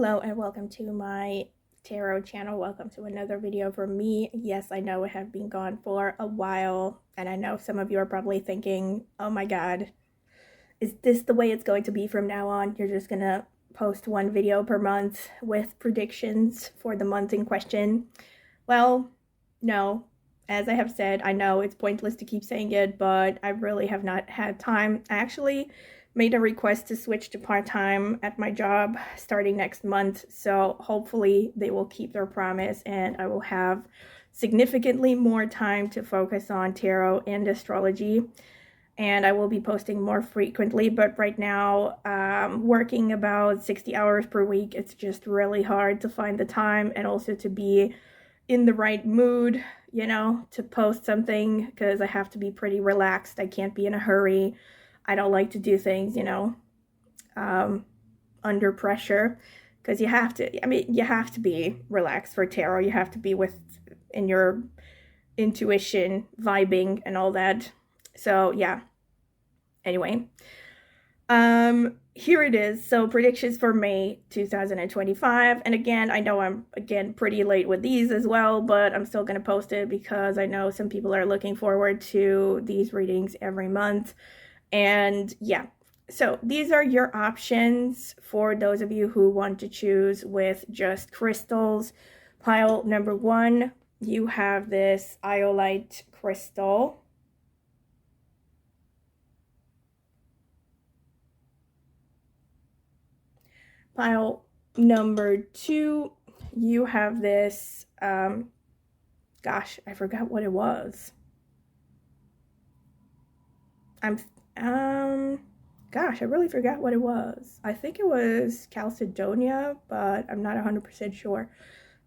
Hello and welcome to my tarot channel. Welcome to another video from me. Yes, I know I have been gone for a while, and I know some of you are probably thinking, oh my god, is this the way it's going to be from now on? You're just gonna post one video per month with predictions for the month in question? Well, no. As I have said, I know it's pointless to keep saying it, but I really have not had time. I actually made a request to switch to part-time at my job starting next month, so hopefully they will keep their promise and I will have significantly more time to focus on tarot and astrology, and I will be posting more frequently. But right now, working about 60 hours per week, it's just really hard to find the time and also to be in the right mood, you know, to post something, because I have to be pretty relaxed. I can't be in a hurry. I don't like to do things, you know, under pressure, because you have to, you have to be relaxed for tarot. You have to be in your intuition, vibing and all that. So yeah, anyway, here it is. So predictions for May 2025. And again, I know I'm pretty late with these as well, but I'm still going to post it because I know some people are looking forward to these readings every month. And yeah, so these are your options for those of you who want to choose with just crystals. Pile number 1, you have this iolite crystal. Pile number 2, you have this, gosh, I forgot what it was. Gosh, I really forgot what it was. I think it was Chalcedonia, but I'm not 100% sure.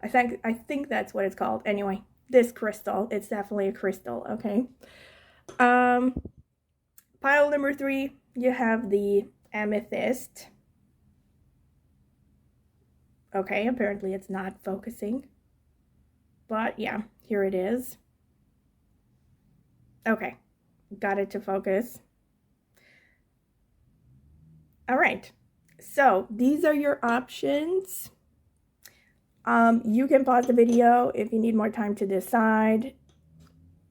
I think that's what it's called. Anyway, this crystal, it's definitely a crystal, okay? Pile number 3, you have the amethyst. Okay, apparently it's not focusing. But yeah, here it is. Okay, got it to focus. All right, so these are your options. You can pause the video if you need more time to decide.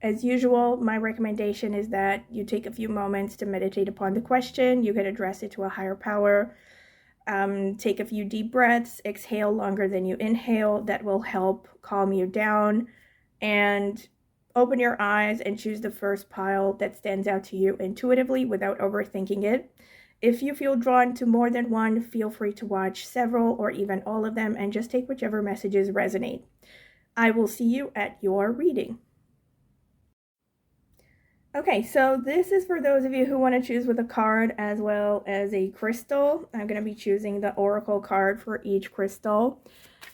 As usual, my recommendation is that you take a few moments to meditate upon the question. You can address it to a higher power. Take a few deep breaths, exhale longer than you inhale. That will help calm you down. And open your eyes and choose the first pile that stands out to you intuitively without overthinking it. If you feel drawn to more than one, feel free to watch several or even all of them and just take whichever messages resonate. I will see you at your reading. Okay, so this is for those of you who want to choose with a card as well as a crystal. I'm going to be choosing the oracle card for each crystal.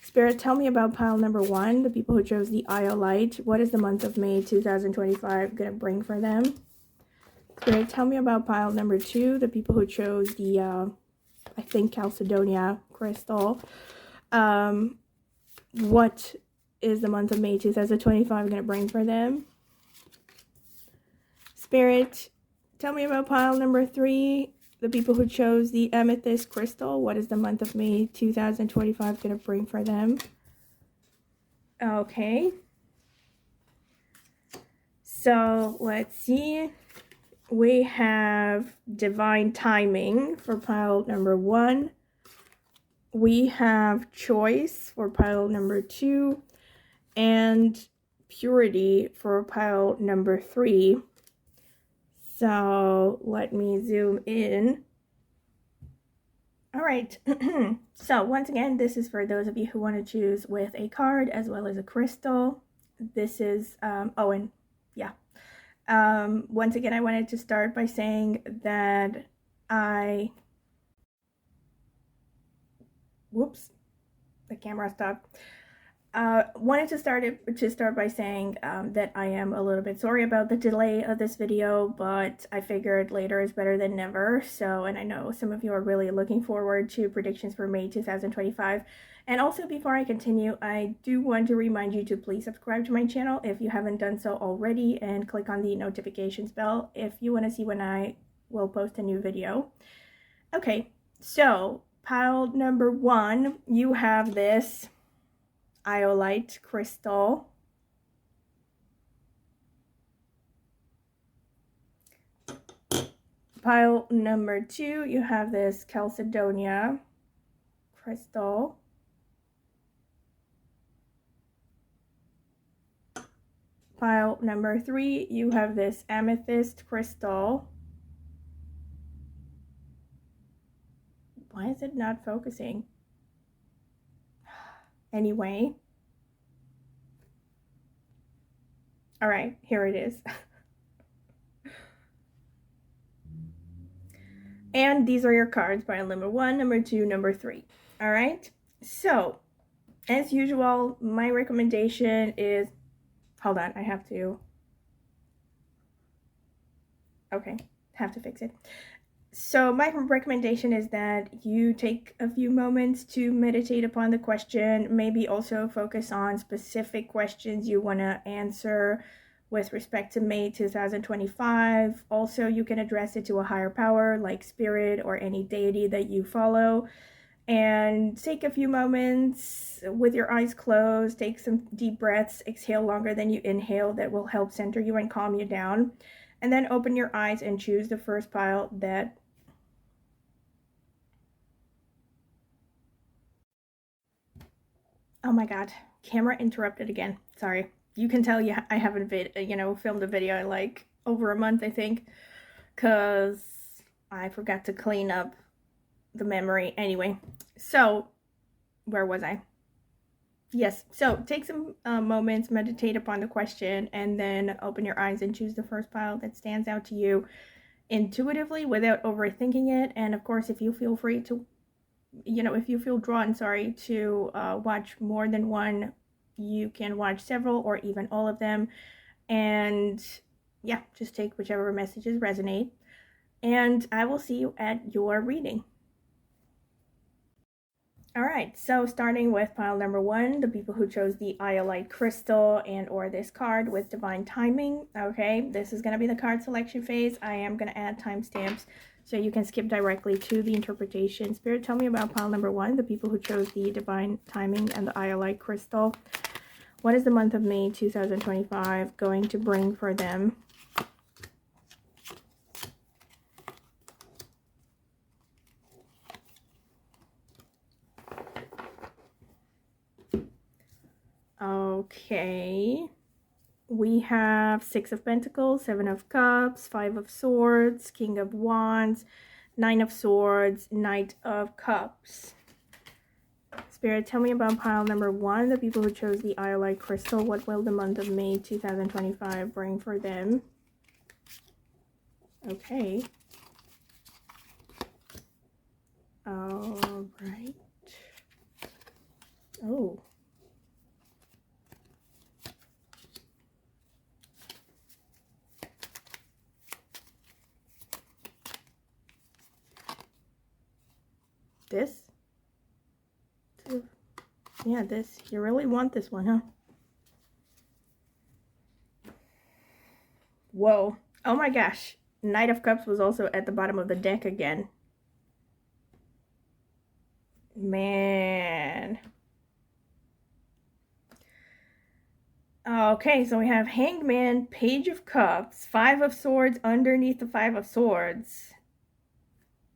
Spirit, tell me about pile number 1, the people who chose the iolite. What is the month of May 2025 going to bring for them? Spirit, tell me about pile number 2, the people who chose the, I think, Chalcedonia crystal. What is the month of May 2025 going to bring for them? Spirit, tell me about pile number 3, the people who chose the amethyst crystal. What is the month of May 2025 going to bring for them? Okay. So let's see. We have divine timing for pile number 1. We have choice for pile number 2. And purity for pile number 3. So let me zoom in. All right. So once again, this is for those of you who want to choose with a card as well as a crystal. This is, once again, I wanted to start by saying that whoops, the camera stopped. Wanted to start by saying that I am a little bit sorry about the delay of this video, but I figured later is better than never. So, and I know some of you are really looking forward to predictions for May 2025. And also, before I continue, I do want to remind you to please subscribe to my channel if you haven't done so already, and click on the notifications bell if you want to see when I will post a new video. Okay, so Pile number 1, you have this iolite crystal. Pile number 2, you have this Chalcedonia crystal. Pile number 3, you have this amethyst crystal. Why is it not focusing? Anyway. All right, here it is. And these are your cards, pile number 1, number 2, number 3. All right, so as usual, my recommendation is, hold on, I have to, okay, have to fix it. So my recommendation is that you take a few moments to meditate upon the question, maybe also focus on specific questions you want to answer with respect to May 2025. Also, you can address it to a higher power like spirit or any deity that you follow. And take a few moments with your eyes closed, take some deep breaths, exhale longer than you inhale. That will help center you and calm you down. And then open your eyes and choose the first pile that oh my god, camera interrupted again. Sorry. You can tell I haven't filmed a video in like over a month, I think, because I forgot to clean up the memory. Anyway, so where was I? Yes, so take some moments, meditate upon the question, and then open your eyes and choose the first pile that stands out to you intuitively without overthinking it. And of course, if you feel free to, if you feel drawn, to watch more than one, you can watch several or even all of them. And yeah, just take whichever messages resonate. And I will see you at your reading. All right, so starting with pile number 1, the people who chose the iolite crystal and or this card with divine timing. Okay, this is going to be the card selection phase. I am going to add timestamps so you can skip directly to the interpretation. Spirit, tell me about pile number 1, the people who chose the divine timing and the iolite crystal. What is the month of May 2025 going to bring for them? Okay, we have 6 of Pentacles, 7 of Cups, 5 of Swords, King of Wands, 9 of Swords, Knight of Cups. Spirit, tell me about pile number 1, the people who chose the iolite crystal. What will the month of May 2025 bring for them? Okay. All right. Oh. This? Yeah, this. You really want this one, huh? Whoa. Oh my gosh. Knight of Cups was also at the bottom of the deck again. Man. Okay, so we have Hangman, Page of Cups, 5 of Swords underneath the 5 of Swords,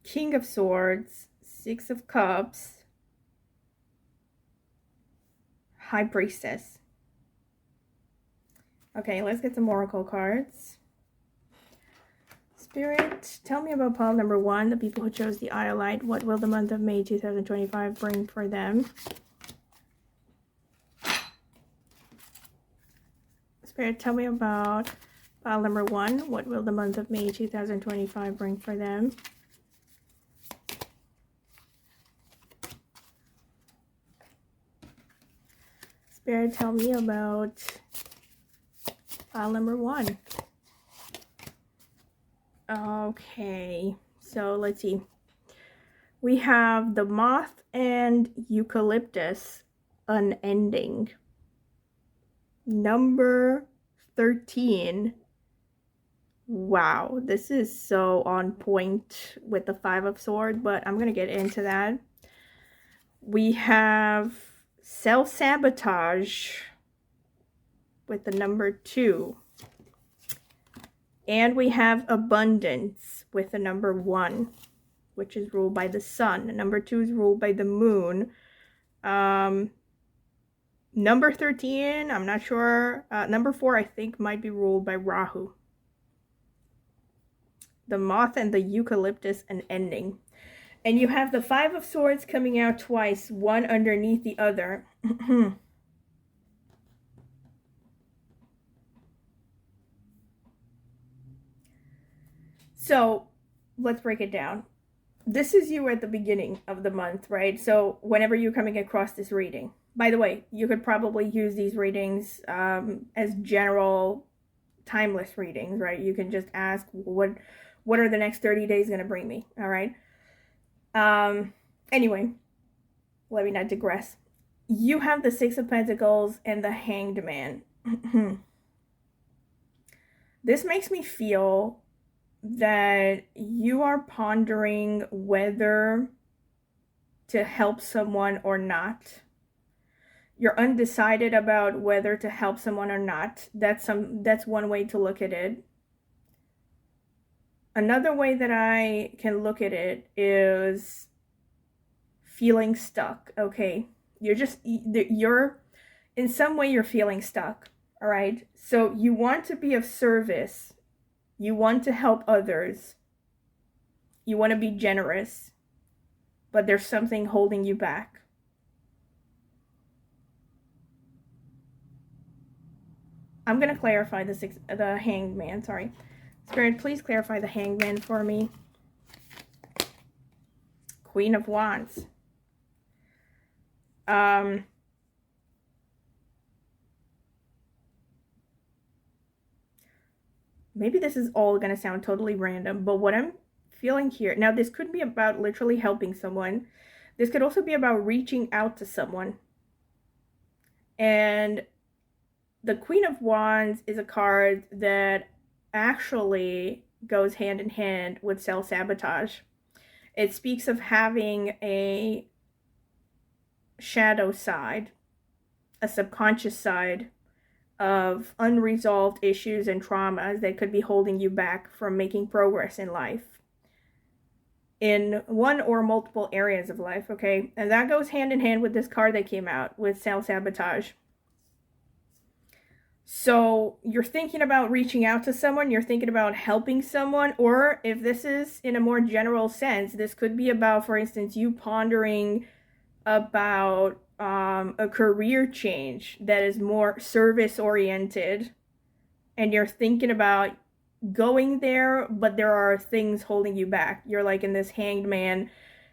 King of Swords, 6 of Cups, High Priestess. Okay, let's get some oracle cards. Spirit, tell me about pile number 1, the people who chose the iolite. What will the month of May 2025 bring for them? Spirit, tell me about pile number 1. What will the month of May 2025 bring for them? Spirit, tell me about pile number 1. Okay, so let's see. We have the Moth and Eucalyptus, Unending. Number 13. Wow, this is so on point with the Five of Swords, but I'm going to get into that. We have self-sabotage with the number 2. And we have abundance with the number 1, which is ruled by the sun. Number 2 is ruled by the moon. Number 13, I'm not sure. Number 4, I think, might be ruled by Rahu. The moth and the eucalyptus, an ending. And you have the Five of Swords coming out twice, one underneath the other. So let's break it down. This is you at the beginning of the month, right? So whenever you're coming across this reading, by the way, you could probably use these readings as general timeless readings, right? You can just ask, what are the next 30 days going to bring me? All right. Anyway, let me not digress. You have the Six of Pentacles and the Hanged Man. This makes me feel that you are pondering whether to help someone or not. You're undecided about whether to help someone or not. That's one way to look at it. Another way that I can look at it is feeling stuck. Okay, you're in some way you're feeling stuck. All right, so you want to be of service. You want to help others. You want to be generous, but there's something holding you back. I'm going to clarify the Hanged Man, sorry. Spirit, please clarify the Hanged Man for me. Queen of Wands. Maybe this is all going to sound totally random, but what I'm feeling here, now this could be about literally helping someone. This could also be about reaching out to someone. And the Queen of Wands is a card that actually goes hand in hand with self-sabotage. It speaks of having a shadow side, a subconscious side of unresolved issues and traumas that could be holding you back from making progress in life, in one or multiple areas of life, okay? And that goes hand in hand with this card that came out with self-sabotage. So you're thinking about reaching out to someone, you're thinking about helping someone, or if this is in a more general sense, this could be about, for instance, you pondering about a career change that is more service oriented, and you're thinking about going there, but there are things holding you back. You're like in this Hanged Man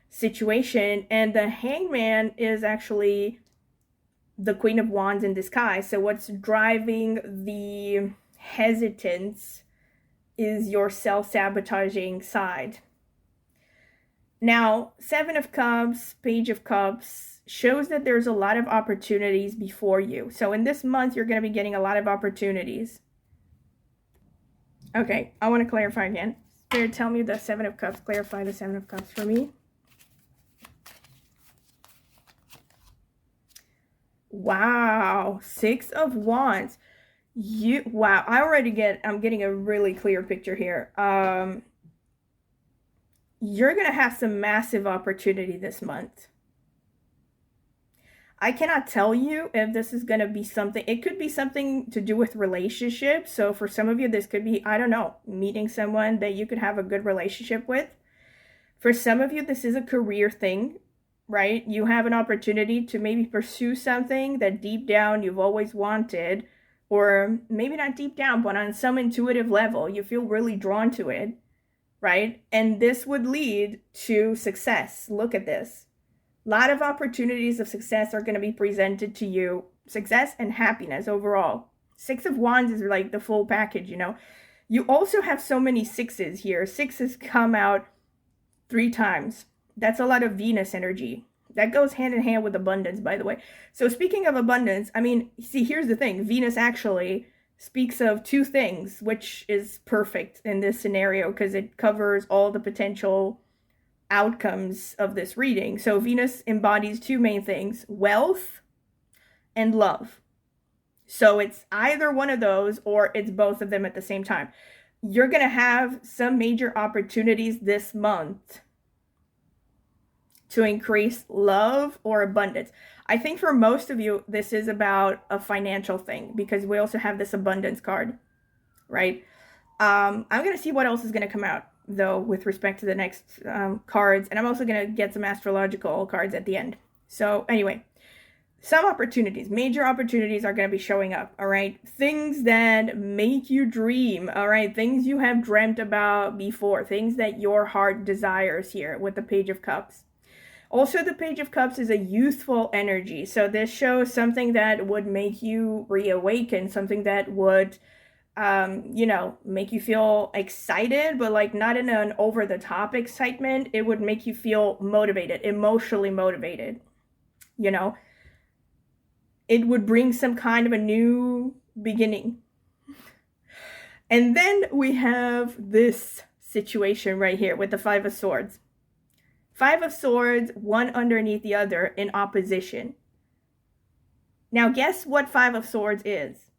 situation, and the Hanged Man is actually the Queen of Wands in disguise. So what's driving the hesitance is your self-sabotaging side. Now, Seven of Cups, Page of Cups shows that there's a lot of opportunities before you. So in this month, you're going to be getting a lot of opportunities. Okay, I want to clarify again. Spirit, tell me the Seven of Cups. Clarify the Seven of Cups for me. Wow, Six of Wands. Wow, I'm getting a really clear picture here. You're going to have some massive opportunity this month. I cannot tell you if this is going to be something. It could be something to do with relationships. So for some of you, this could be, I don't know, meeting someone that you could have a good relationship with. For some of you, this is a career thing, right? You have an opportunity to maybe pursue something that deep down you've always wanted, or maybe not deep down, but on some intuitive level, you feel really drawn to it, right? And this would lead to success. Look at this. A lot of opportunities of success are going to be presented to you. Success and happiness overall. Six of Wands is like the full package, you know. You also have so many sixes here. Sixes come out 3 times. That's a lot of Venus energy. That goes hand in hand with abundance, by the way. So speaking of abundance, I mean, see, here's the thing. Venus actually speaks of two things, which is perfect in this scenario because it covers all the potential outcomes of this reading. So Venus embodies two main things, wealth and love. So it's either one of those or it's both of them at the same time. You're going to have some major opportunities this month to increase love or abundance. I think for most of you, this is about a financial thing because we also have this abundance card, right? I'm going to see what else is going to come out, though, with respect to the next cards. And I'm also going to get some astrological cards at the end. So anyway, some opportunities, major opportunities are going to be showing up, all right? Things that make you dream, all right? Things you have dreamt about before, things that your heart desires here with the Page of Cups. Also, the Page of Cups is a youthful energy. So this shows something that would make you reawaken, something that would, make you feel excited, but like not in an over-the-top excitement. It would make you feel motivated, emotionally motivated, It would bring some kind of a new beginning. And then we have this situation right here with the Five of Swords. Five of Swords, one underneath the other in opposition. Now, guess what Five of Swords is?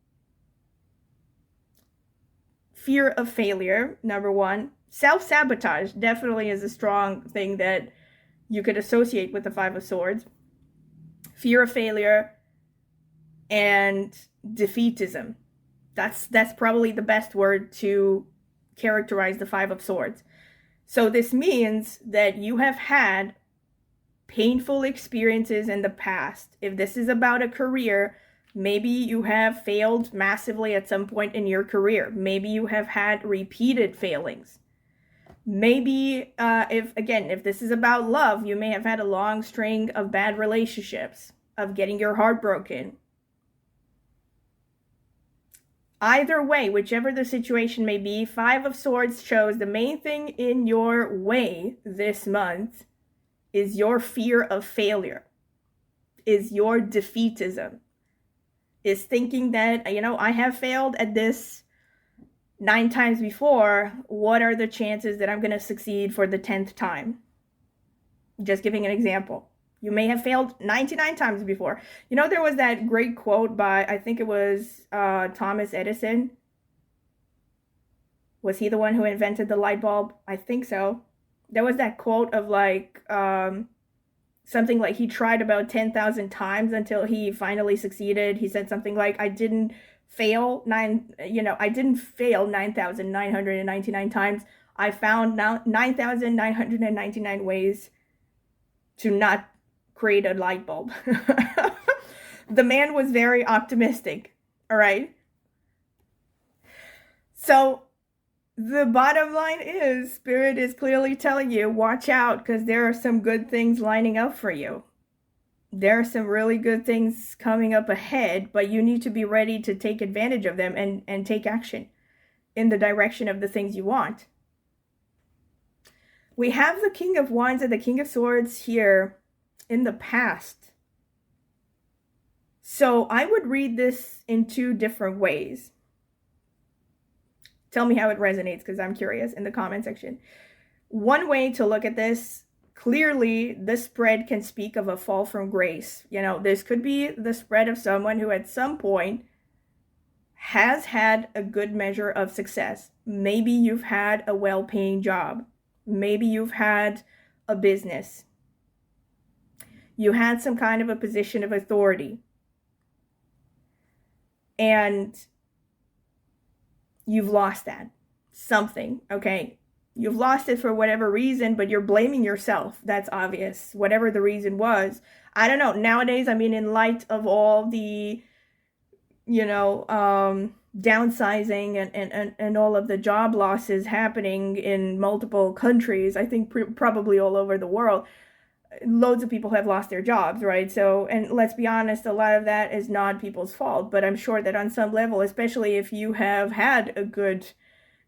Fear of failure, number one. Self-sabotage definitely is a strong thing that you could associate with the Five of Swords. Fear of failure and defeatism. That's probably the best word to characterize the Five of Swords. So this means that you have had painful experiences in the past. If this is about a career, maybe you have failed massively at some point in your career. Maybe you have had repeated failings. Maybe if this is about love, you may have had a long string of bad relationships, of getting your heart broken. Either way, whichever the situation may be, Five of Swords shows the main thing in your way this month is your fear of failure, is your defeatism, is thinking that, I have failed at this 9 times before. What are the chances that I'm going to succeed for the 10th time? Just giving an example. You may have failed 99 times before. There was that great quote by, I think it was Thomas Edison. Was he the one who invented the light bulb? I think so. There was that quote of something like he tried about 10,000 times until he finally succeeded. He said something like, I didn't fail 9,999 times. I found 9,999 ways to not create a light bulb. The man was very optimistic, all right? So the bottom line is, Spirit is clearly telling you, watch out, because there are some good things lining up for you. There are some really good things coming up ahead, but you need to be ready to take advantage of them and take action in the direction of the things you want. We have the King of Wands and the King of Swords here in the past. So I would read this in 2 different ways. Tell me how it resonates, because I'm curious, in the comment section. One way to look at this, clearly this spread can speak of a fall from grace. This could be the spread of someone who at some point has had a good measure of success. Maybe you've had a well-paying job. Maybe you've had a business. You had some kind of a position of authority. And you've lost that. Something, okay? You've lost it for whatever reason, but you're blaming yourself. That's obvious. Whatever the reason was. I don't know. Nowadays, in light of all the, downsizing and all of the job losses happening in multiple countries, I think probably all over the world, loads of people have lost their jobs, right? So, and let's be honest, a lot of that is not people's fault, but I'm sure that on some level, especially if you have had a good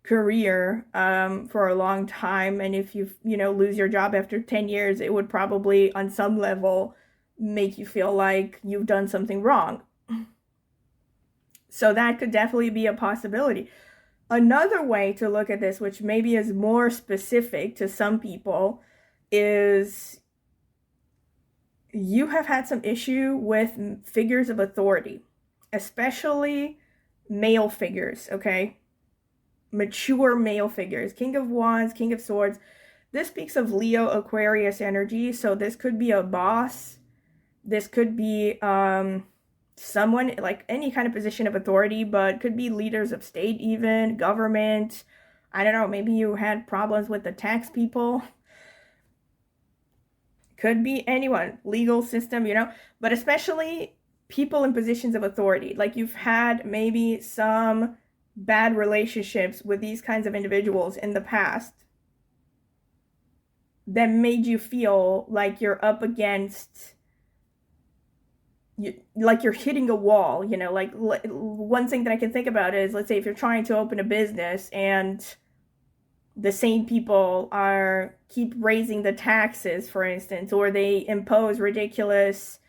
career for a long time, and if you lose your job after 10 years, it would probably on some level make you feel like you've done something wrong. So that could definitely be a possibility. Another way to look at this, which maybe is more specific to some people, is you have had some issue with figures of authority, especially male figures, okay? Mature male figures. King of Wands, King of Swords. This speaks of Leo Aquarius energy, so this could be a boss. This could be someone, like any kind of position of authority, but could be leaders of state even, government. I don't know, maybe you had problems with the tax people. Could be anyone, legal system, you know, but especially people in positions of authority. Like you've had maybe some bad relationships with these kinds of individuals in the past that made you feel like you're up against, like you're hitting a wall, you know. Like one thing that I can think about is, let's say if you're trying to open a business and the same people keep raising the taxes, for instance, or they impose ridiculous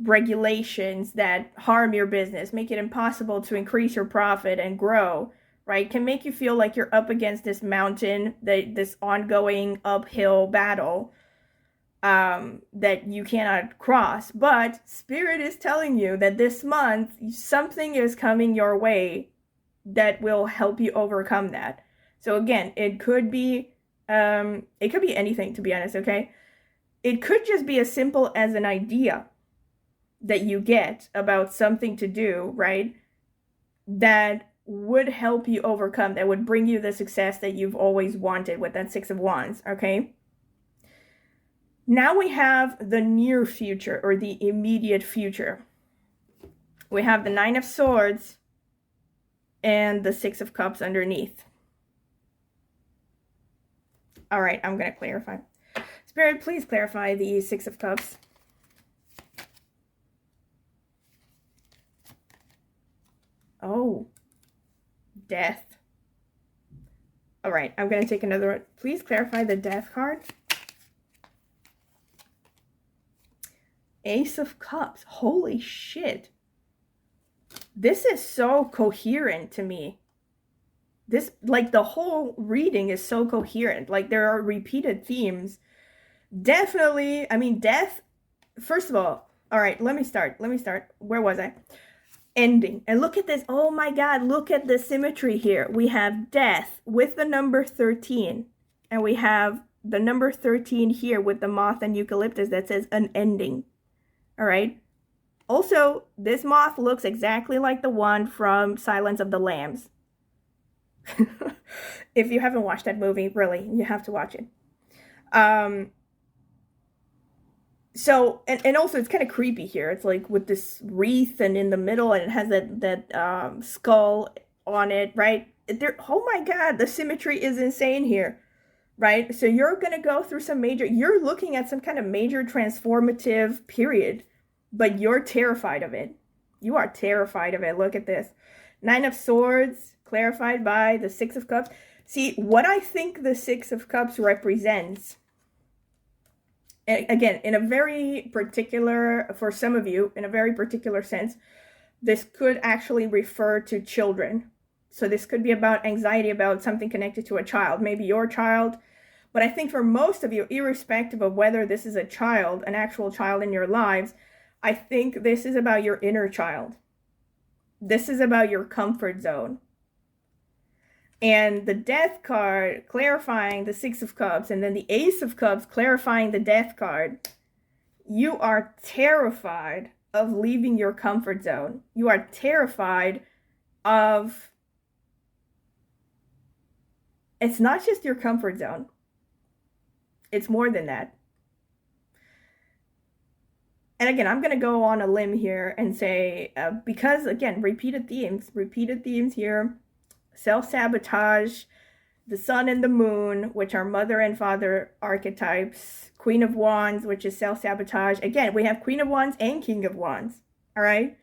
regulations that harm your business, make it impossible to increase your profit and grow, right? Can make you feel like you're up against this mountain, this ongoing uphill battle that you cannot cross. But Spirit is telling you that this month something is coming your way that will help you overcome that. So again, it could be anything, to be honest, okay? It could just be as simple as an idea that you get about something to do, right? That would help you overcome, that would bring you the success that you've always wanted with that Six of Wands, okay? Now we have the near future, or the immediate future. We have the Nine of Swords and the Six of Cups underneath. All right, I'm going to clarify. Spirit, please clarify the Six of Cups. Oh, Death. All right, I'm going to take another one. Please clarify the Death card. Ace of Cups. Holy shit. This is so coherent to me. This, like, the whole reading is so coherent. Like, there are repeated themes. Definitely, I mean, death, first of all right, let me start. Where was I? Ending. And look at this. Oh my God, look at the symmetry here. We have death with the number 13. And we have the number 13 here with the moth and eucalyptus that says an ending. All right. Also, this moth looks exactly like the one from Silence of the Lambs. If you haven't watched that movie, really, you have to watch it. So, and also it's kind of creepy here. It's like with this wreath and in the middle, and it has that skull on it, right? Oh my God, the symmetry is insane here, right? So you're going to go through you're looking at some kind of major transformative period, but you're terrified of it. You are terrified of it. Look at this. Nine of Swords, clarified by the Six of Cups. See, what I think the Six of Cups represents, again, in a very particular, for some of you, in a very particular sense, this could actually refer to children. So this could be about anxiety about something connected to a child, maybe your child. But I think for most of you, irrespective of whether this is a child, an actual child in your lives, I think this is about your inner child. This is about your comfort zone. And the Death card clarifying the Six of Cups, and then the Ace of Cups clarifying the Death card. You are terrified of leaving your comfort zone. You are terrified of... It's not just your comfort zone. It's more than that. And again, I'm going to go on a limb here and say, because, again, repeated themes here. Self-sabotage, the sun and the moon, which are mother and father archetypes. Queen of Wands, which is self-sabotage. Again, we have Queen of Wands and King of Wands. All right?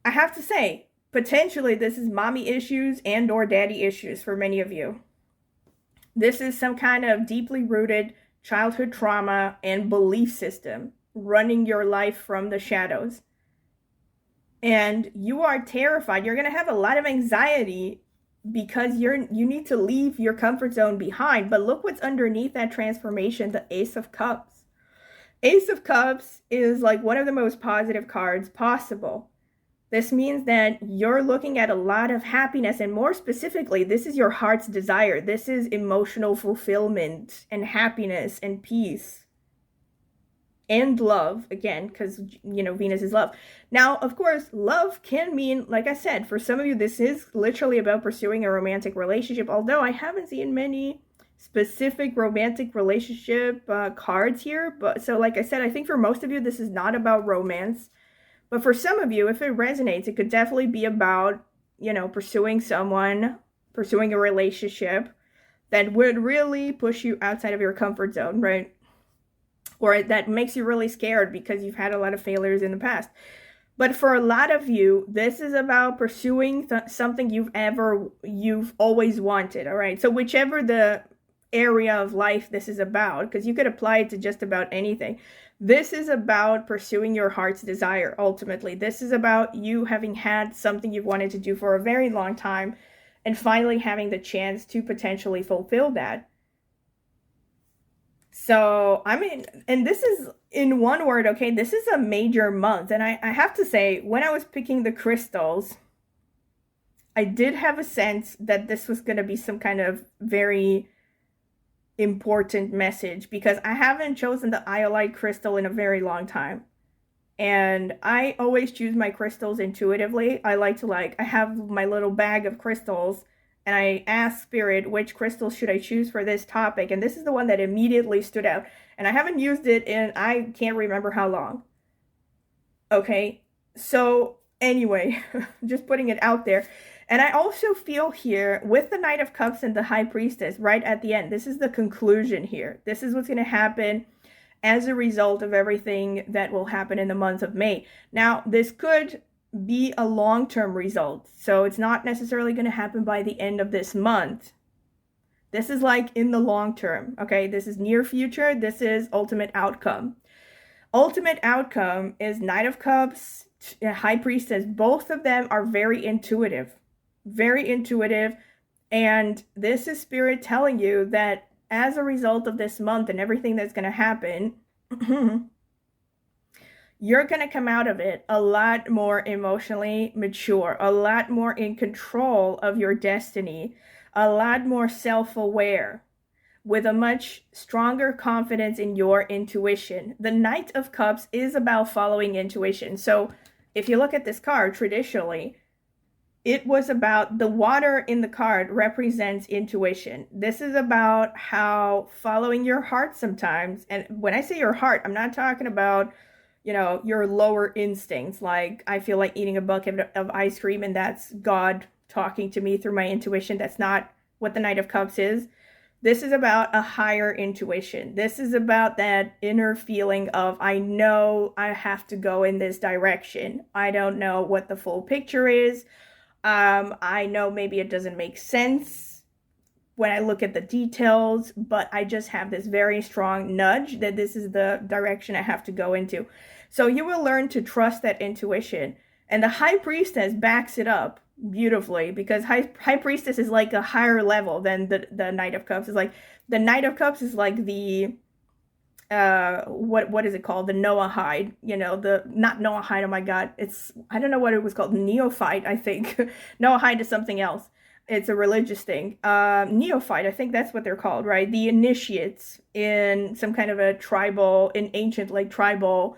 I have to say, potentially this is mommy issues and or daddy issues for many of you. This is some kind of deeply rooted childhood trauma and belief system running your life from the shadows. and you are terrified. You're going to have a lot of anxiety because you need to leave your comfort zone behind. But look what's underneath that transformation, the Ace of Cups. Ace of Cups is like one of the most positive cards possible. This means that you're looking at a lot of happiness, and more specifically, this is your heart's desire. This is emotional fulfillment and happiness and peace and love, again, because, you know, Venus is love. Now, of course, love can mean, like I said, for some of you, this is literally about pursuing a romantic relationship, although I haven't seen many specific romantic relationship cards here. But so, like I said, I think for most of you, this is not about romance. But for some of you, if it resonates, it could definitely be about, you know, pursuing someone, pursuing a relationship that would really push you outside of your comfort zone, right? Or that makes you really scared because you've had a lot of failures in the past. But for a lot of you, this is about pursuing something you've always wanted, all right? So whichever the area of life this is about, because you could apply it to just about anything. This is about pursuing your heart's desire, ultimately. This is about you having had something you've wanted to do for a very long time and finally having the chance to potentially fulfill that. So, I mean, and this is, in one word, okay, this is a major month. And I have to say, when I was picking the crystals, I did have a sense that this was going to be some kind of very important message, because I haven't chosen the iolite crystal in a very long time, and I always choose my crystals intuitively. I have my little bag of crystals, and I ask Spirit, which crystals should I choose for this topic, and this is the one that immediately stood out, and I haven't used it in I can't remember how long. Okay, so anyway, just putting it out there. And I also feel here with the Knight of Cups and the High Priestess right at the end, this is the conclusion here. This is what's going to happen as a result of everything that will happen in the month of May. Now, this could be a long-term result, so it's not necessarily going to happen by the end of this month. This is like in the long term, okay? This is near future. This is ultimate outcome. Ultimate outcome is Knight of Cups, High Priestess. Both of them are very intuitive. Very intuitive, and this is Spirit telling you that as a result of this month and everything that's going to happen, you're going to come out of it a lot more emotionally mature, a lot more in control of your destiny, a lot more self-aware, with a much stronger confidence in your intuition. The Knight of Cups is about following intuition. So if you look at this card traditionally, it was about the water in the card represents intuition. This is about how following your heart sometimes, and when I say your heart, I'm not talking about, you know, your lower instincts, like I feel like eating a bucket of ice cream and that's God talking to me through my intuition. That's not what the Knight of Cups is. This is about a higher intuition. This is about that inner feeling of, I know I have to go in this direction. I don't know what the full picture is. I know maybe it doesn't make sense when I look at the details, but I just have this very strong nudge that this is the direction I have to go into. So you will learn to trust that intuition. And the High Priestess backs it up beautifully, because High Priestess is like a higher level than the Knight of Cups. Is like the Knight of Cups is like the what is it called? The Noahide, you know, not Noahide, oh my god, I don't know what it was called, Neophyte, I think. Noahide is something else. It's a religious thing. Neophyte, I think that's what they're called, right? The initiates in some kind of a tribal, in ancient, like, tribal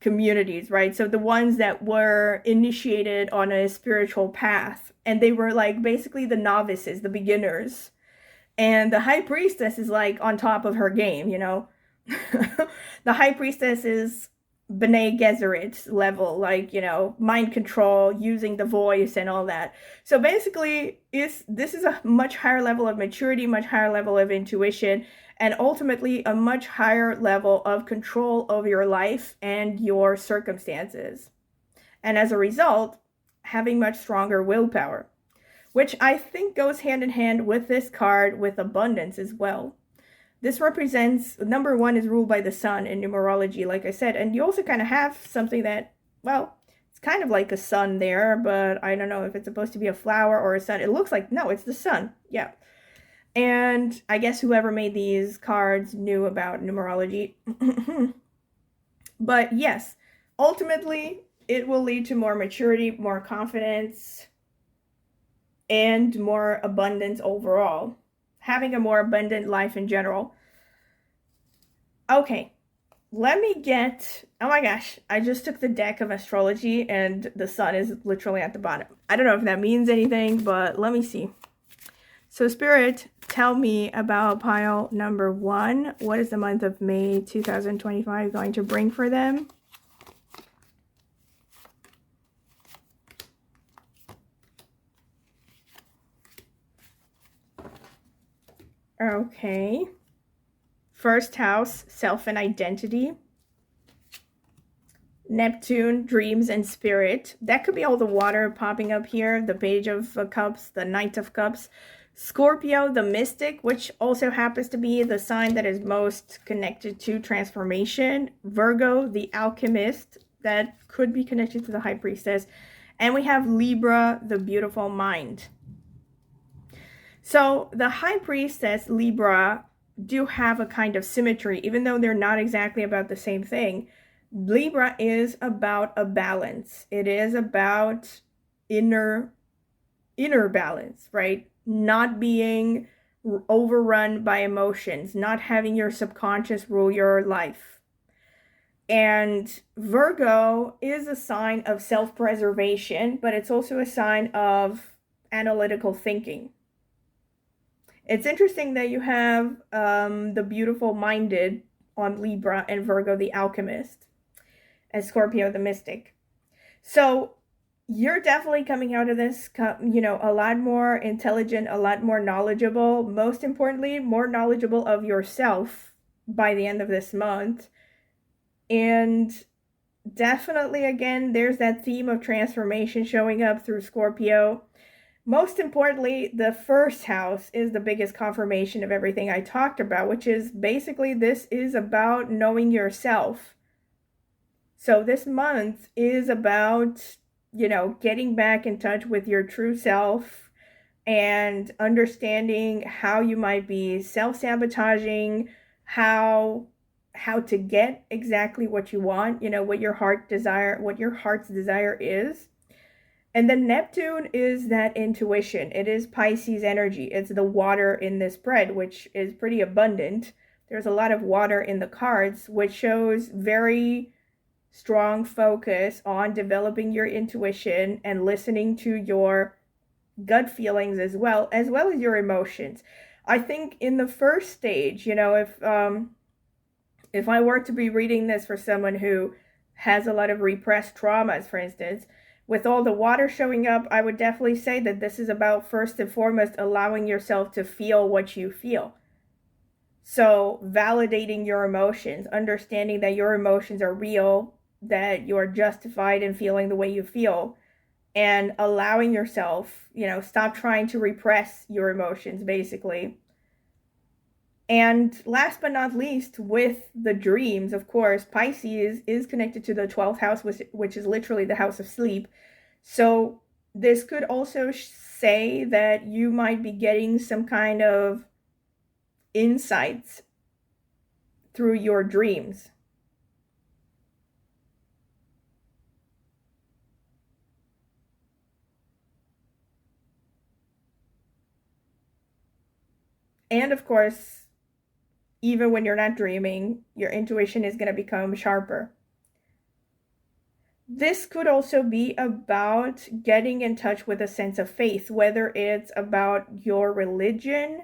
communities, right? So the ones that were initiated on a spiritual path, and they were like basically the novices, the beginners. And the High Priestess is like on top of her game, you know. The High Priestess is B'nai Gesserit level, like, you know, mind control, using the voice and all that. So basically, this is a much higher level of maturity, much higher level of intuition, and ultimately a much higher level of control over your life and your circumstances. And as a result, having much stronger willpower, which I think goes hand in hand with this card with abundance as well. This represents, number one is ruled by the sun in numerology, like I said, and you also kind of have something that, well, it's kind of like a sun there, but I don't know if it's supposed to be a flower or a sun. It looks like, no, it's the sun. Yeah. And I guess whoever made these cards knew about numerology. But yes, ultimately, it will lead to more maturity, more confidence, and more abundance overall. Having a more abundant life in general. Okay, let me get... Oh my gosh, I just took the deck of Astrology and the sun is literally at the bottom. I don't know if that means anything, but let me see. So Spirit, tell me about pile number 1. What is the month of May 2025 going to bring for them? Okay. First house, self and identity. Neptune, dreams and spirit. That could be all the water popping up here. The Page of Cups, the Knight of Cups. Scorpio, the mystic, which also happens to be the sign that is most connected to transformation. Virgo, the alchemist, that could be connected to the high priestess. And we have Libra, the beautiful mind. So the high priestess, Libra, do have a kind of symmetry, even though they're not exactly about the same thing. Libra is about a balance. It is about inner balance, right? Not being overrun by emotions, not having your subconscious rule your life. And Virgo is a sign of self-preservation, but it's also a sign of analytical thinking. It's interesting that you have the beautiful minded on Libra and Virgo the alchemist and Scorpio the mystic. So you're definitely coming out of this, you know, a lot more intelligent, a lot more knowledgeable, most importantly, more knowledgeable of yourself by the end of this month. And definitely, again, there's that theme of transformation showing up through Scorpio. Most importantly, the first house is the biggest confirmation of everything I talked about, which is basically this is about knowing yourself. So this month is about, you know, getting back in touch with your true self and understanding how you might be self-sabotaging, how to get exactly what you want, you know, what your heart's desire is. And then Neptune is that intuition. It is Pisces energy. It's the water in this spread, which is pretty abundant. There's a lot of water in the cards, which shows very strong focus on developing your intuition and listening to your gut feelings as well as your emotions. I think in the first stage, you know, if I were to be reading this for someone who has a lot of repressed traumas, for instance, with all the water showing up, I would definitely say that this is about, first and foremost, allowing yourself to feel what you feel. So validating your emotions, understanding that your emotions are real, that you're justified in feeling the way you feel, and allowing yourself, you know, stop trying to repress your emotions, basically. And last but not least, with the dreams, of course, Pisces is connected to the 12th house, which is literally the house of sleep. So this could also say that you might be getting some kind of insights through your dreams. And of course, even when you're not dreaming, your intuition is going to become sharper. This could also be about getting in touch with a sense of faith, whether it's about your religion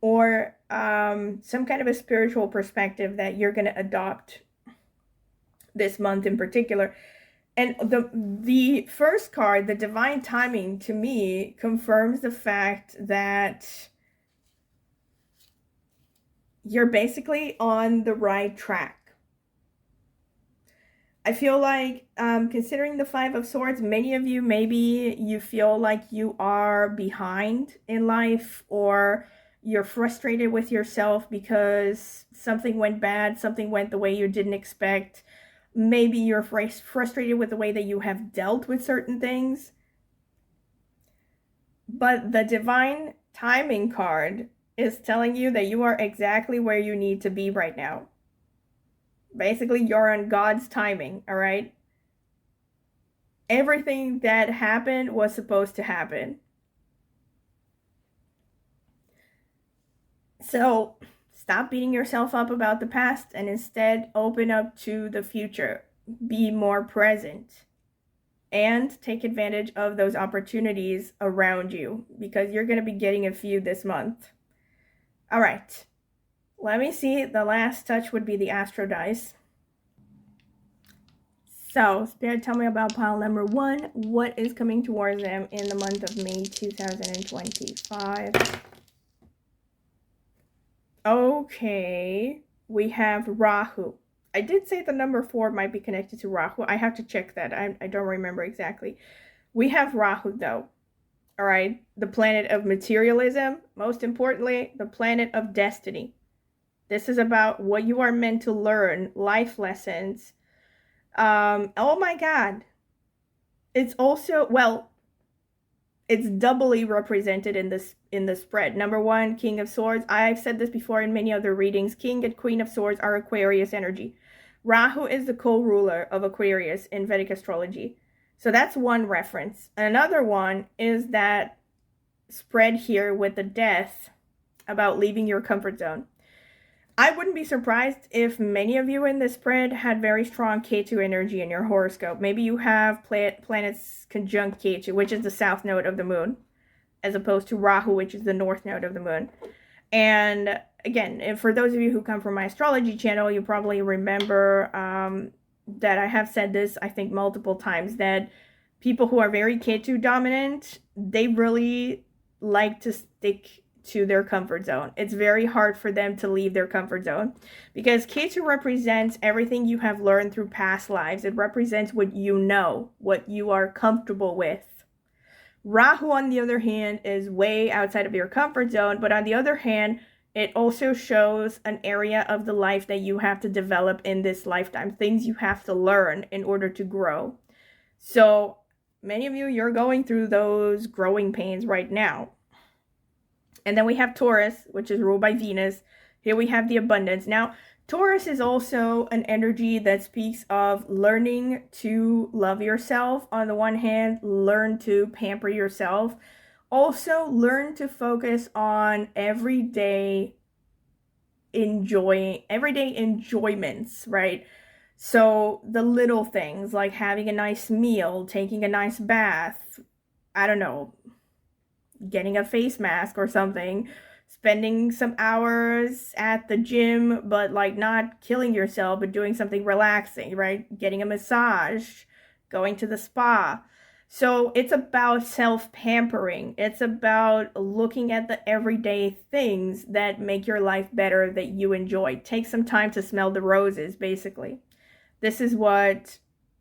or some kind of a spiritual perspective that you're going to adopt this month in particular. And the first card, the divine timing, to me confirms the fact that you're basically on the right track. I feel like, considering the Five of Swords, many of you, maybe you feel like you are behind in life, or you're frustrated with yourself because something went bad, something went the way you didn't expect. Maybe you're frustrated with the way that you have dealt with certain things. But the divine timing card is telling you that you are exactly where you need to be right now. Basically, you're on God's timing, all right? Everything that happened was supposed to happen. So stop beating yourself up about the past and instead open up to the future. Be more present and take advantage of those opportunities around you because you're going to be getting a few this month. All right, let me see. The last touch would be the Astro dice. So, Spirit, tell me about pile number 1. What is coming towards them in the month of May 2025? Okay, we have Rahu. I did say the number 4 might be connected to Rahu. I have to check that. I don't remember exactly. We have Rahu, though. All right, the planet of materialism. Most importantly, the planet of destiny. This is about what you are meant to learn, life lessons. Oh my God. It's also, well, it's doubly represented in the spread. Number 1, King of Swords. I've said this before in many other readings. King and Queen of Swords are Aquarius energy. Rahu is the co-ruler of Aquarius in Vedic astrology. So that's one reference. Another one is that spread here with the death about leaving your comfort zone. I wouldn't be surprised if many of you in this spread had very strong Ketu energy in your horoscope. Maybe you have planets conjunct Ketu, which is the south node of the moon, as opposed to Rahu, which is the north node of the moon. And again, for those of you who come from my astrology channel, you probably remember that I have said this, I think, multiple times, that people who are very Ketu dominant, they really like to stick to their comfort zone. It's very hard for them to leave their comfort zone because Ketu represents everything you have learned through past lives. It represents what you know, what you are comfortable with. Rahu, on the other hand, is way outside of your comfort zone, but on the other hand, it also shows an area of the life that you have to develop in this lifetime, things you have to learn in order to grow. So many of you, you're going through those growing pains right now. And then we have Taurus, which is ruled by Venus. Here we have the abundance. Now, Taurus is also an energy that speaks of learning to love yourself. On the one hand, learn to pamper yourself. Also, learn to focus on everyday enjoyments, right? So the little things like having a nice meal, taking a nice bath, I don't know, getting a face mask or something, spending some hours at the gym, but like not killing yourself, but doing something relaxing, right? Getting a massage, going to the spa. So it's about self-pampering. It's about looking at the everyday things that make your life better, that you enjoy. Take some time to smell the roses, basically. This is what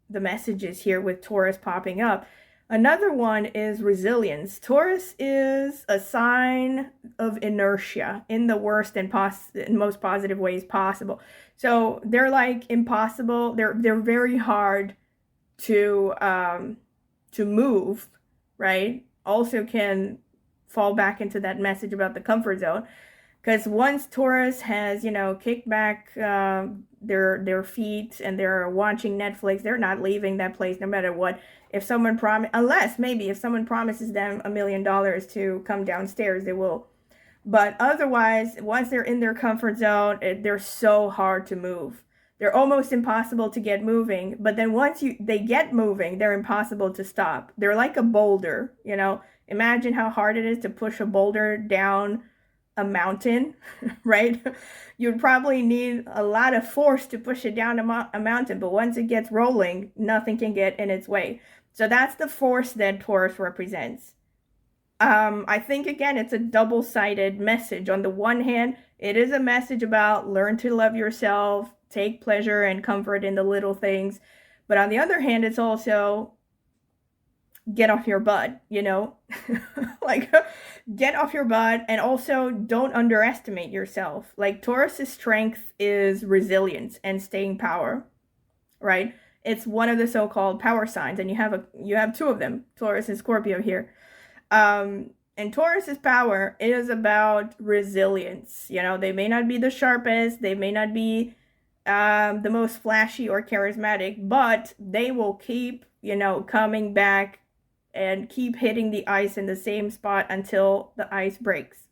the message is here with Taurus popping up. Another one is resilience. Taurus is a sign of inertia in the worst and most positive ways possible. So they're like impossible. They're very hard to move, right? Also can fall back into that message about the comfort zone. Because once Taurus has, kicked back their feet and they're watching Netflix, they're not leaving that place no matter what. If someone if someone promises them $1 million to come downstairs, they will. But otherwise, once they're in their comfort zone, they're so hard to move. They're almost impossible to get moving. But then once they get moving, they're impossible to stop. They're like a boulder, Imagine how hard it is to push a boulder down a mountain, right? You'd probably need a lot of force to push it down a mountain, but once it gets rolling, nothing can get in its way. So that's the force that Taurus represents. I think, again, it's a double-sided message. On the one hand, it is a message about learn to love yourself, take pleasure and comfort in the little things. But on the other hand, it's also get off your butt, like get off your butt, and also don't underestimate yourself. Like Taurus's strength is resilience and staying power. right? It's one of the so-called power signs, and you have two of them, Taurus and Scorpio here. And Taurus's power is about resilience. You know, they may not be the sharpest, they may not be the most flashy or charismatic, but they will keep, you know, coming back and keep hitting the ice in the same spot until the ice breaks.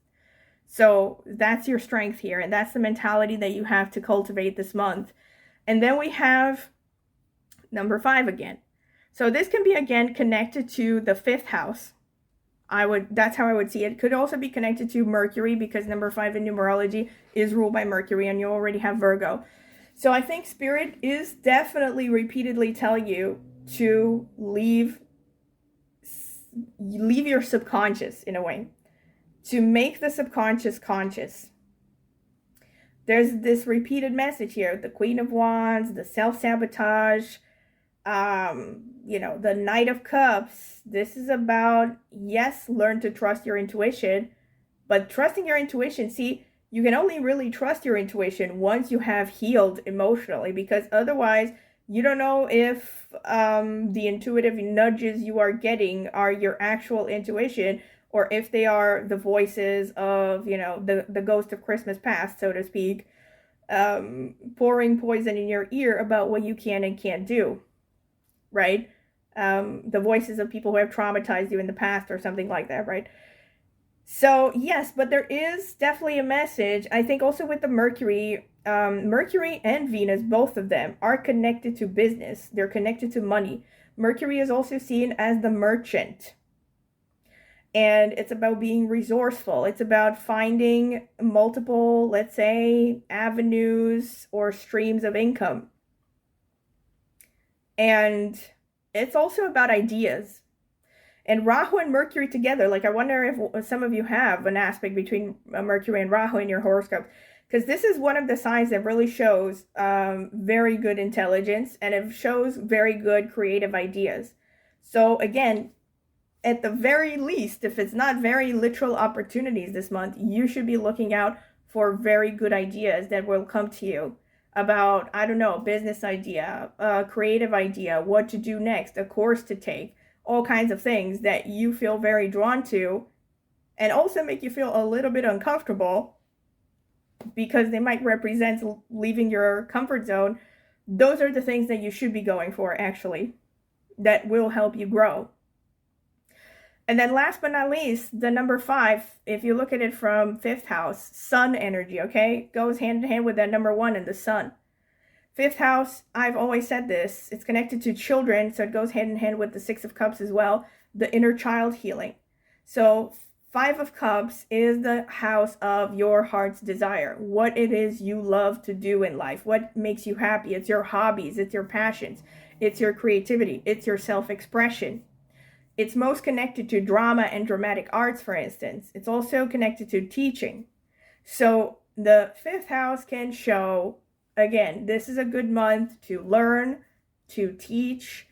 So that's your strength here, and that's the mentality that you have to cultivate this month. And then we have number 5 again. So this can be again connected to the 5th house. That's how I would see it. It could also be connected to Mercury, because number 5 in numerology is ruled by Mercury, and you already have Virgo. So I think Spirit is definitely repeatedly telling you to leave your subconscious, in a way, to make the subconscious conscious. There's this repeated message here: the Queen of Wands, the self-sabotage, you know, the Knight of Cups. This is about, yes, learn to trust your intuition, but trusting your intuition, see, you can only really trust your intuition once you have healed emotionally, because otherwise you don't know if the intuitive nudges you are getting are your actual intuition, or if they are the voices of, you know, the ghost of Christmas past, so to speak, pouring poison in your ear about what you can and can't do, right? The voices of people who have traumatized you in the past or something like that, right? So yes, but there is definitely a message. I think also with the Mercury, Mercury and Venus, both of them are connected to business. They're connected to money. Mercury is also seen as the merchant. And it's about being resourceful. It's about finding multiple, let's say, avenues or streams of income. And it's also about ideas. And Rahu and Mercury together, like I wonder if some of you have an aspect between Mercury and Rahu in your horoscope, because this is one of the signs that really shows very good intelligence, and it shows very good creative ideas. So again, at the very least, if it's not very literal opportunities this month, you should be looking out for very good ideas that will come to you about, I don't know, business idea, a creative idea, what to do next, a course to take, all kinds of things that you feel very drawn to, and also make you feel a little bit uncomfortable because they might represent leaving your comfort zone. Those are the things that you should be going for, actually, that will help you grow. And then last but not least, the number 5, if you look at it from 5th house, sun energy, okay, goes hand in hand with that number 1 and the sun. 5th house, I've always said this, it's connected to children, so it goes hand in hand with the 6 of Cups as well, the inner child healing. So 5 of Cups is the house of your heart's desire, what it is you love to do in life, what makes you happy. It's your hobbies, it's your passions, it's your creativity, it's your self-expression. It's most connected to drama and dramatic arts, for instance. It's also connected to teaching. So the 5th house can show, again, this is a good month to learn, to teach,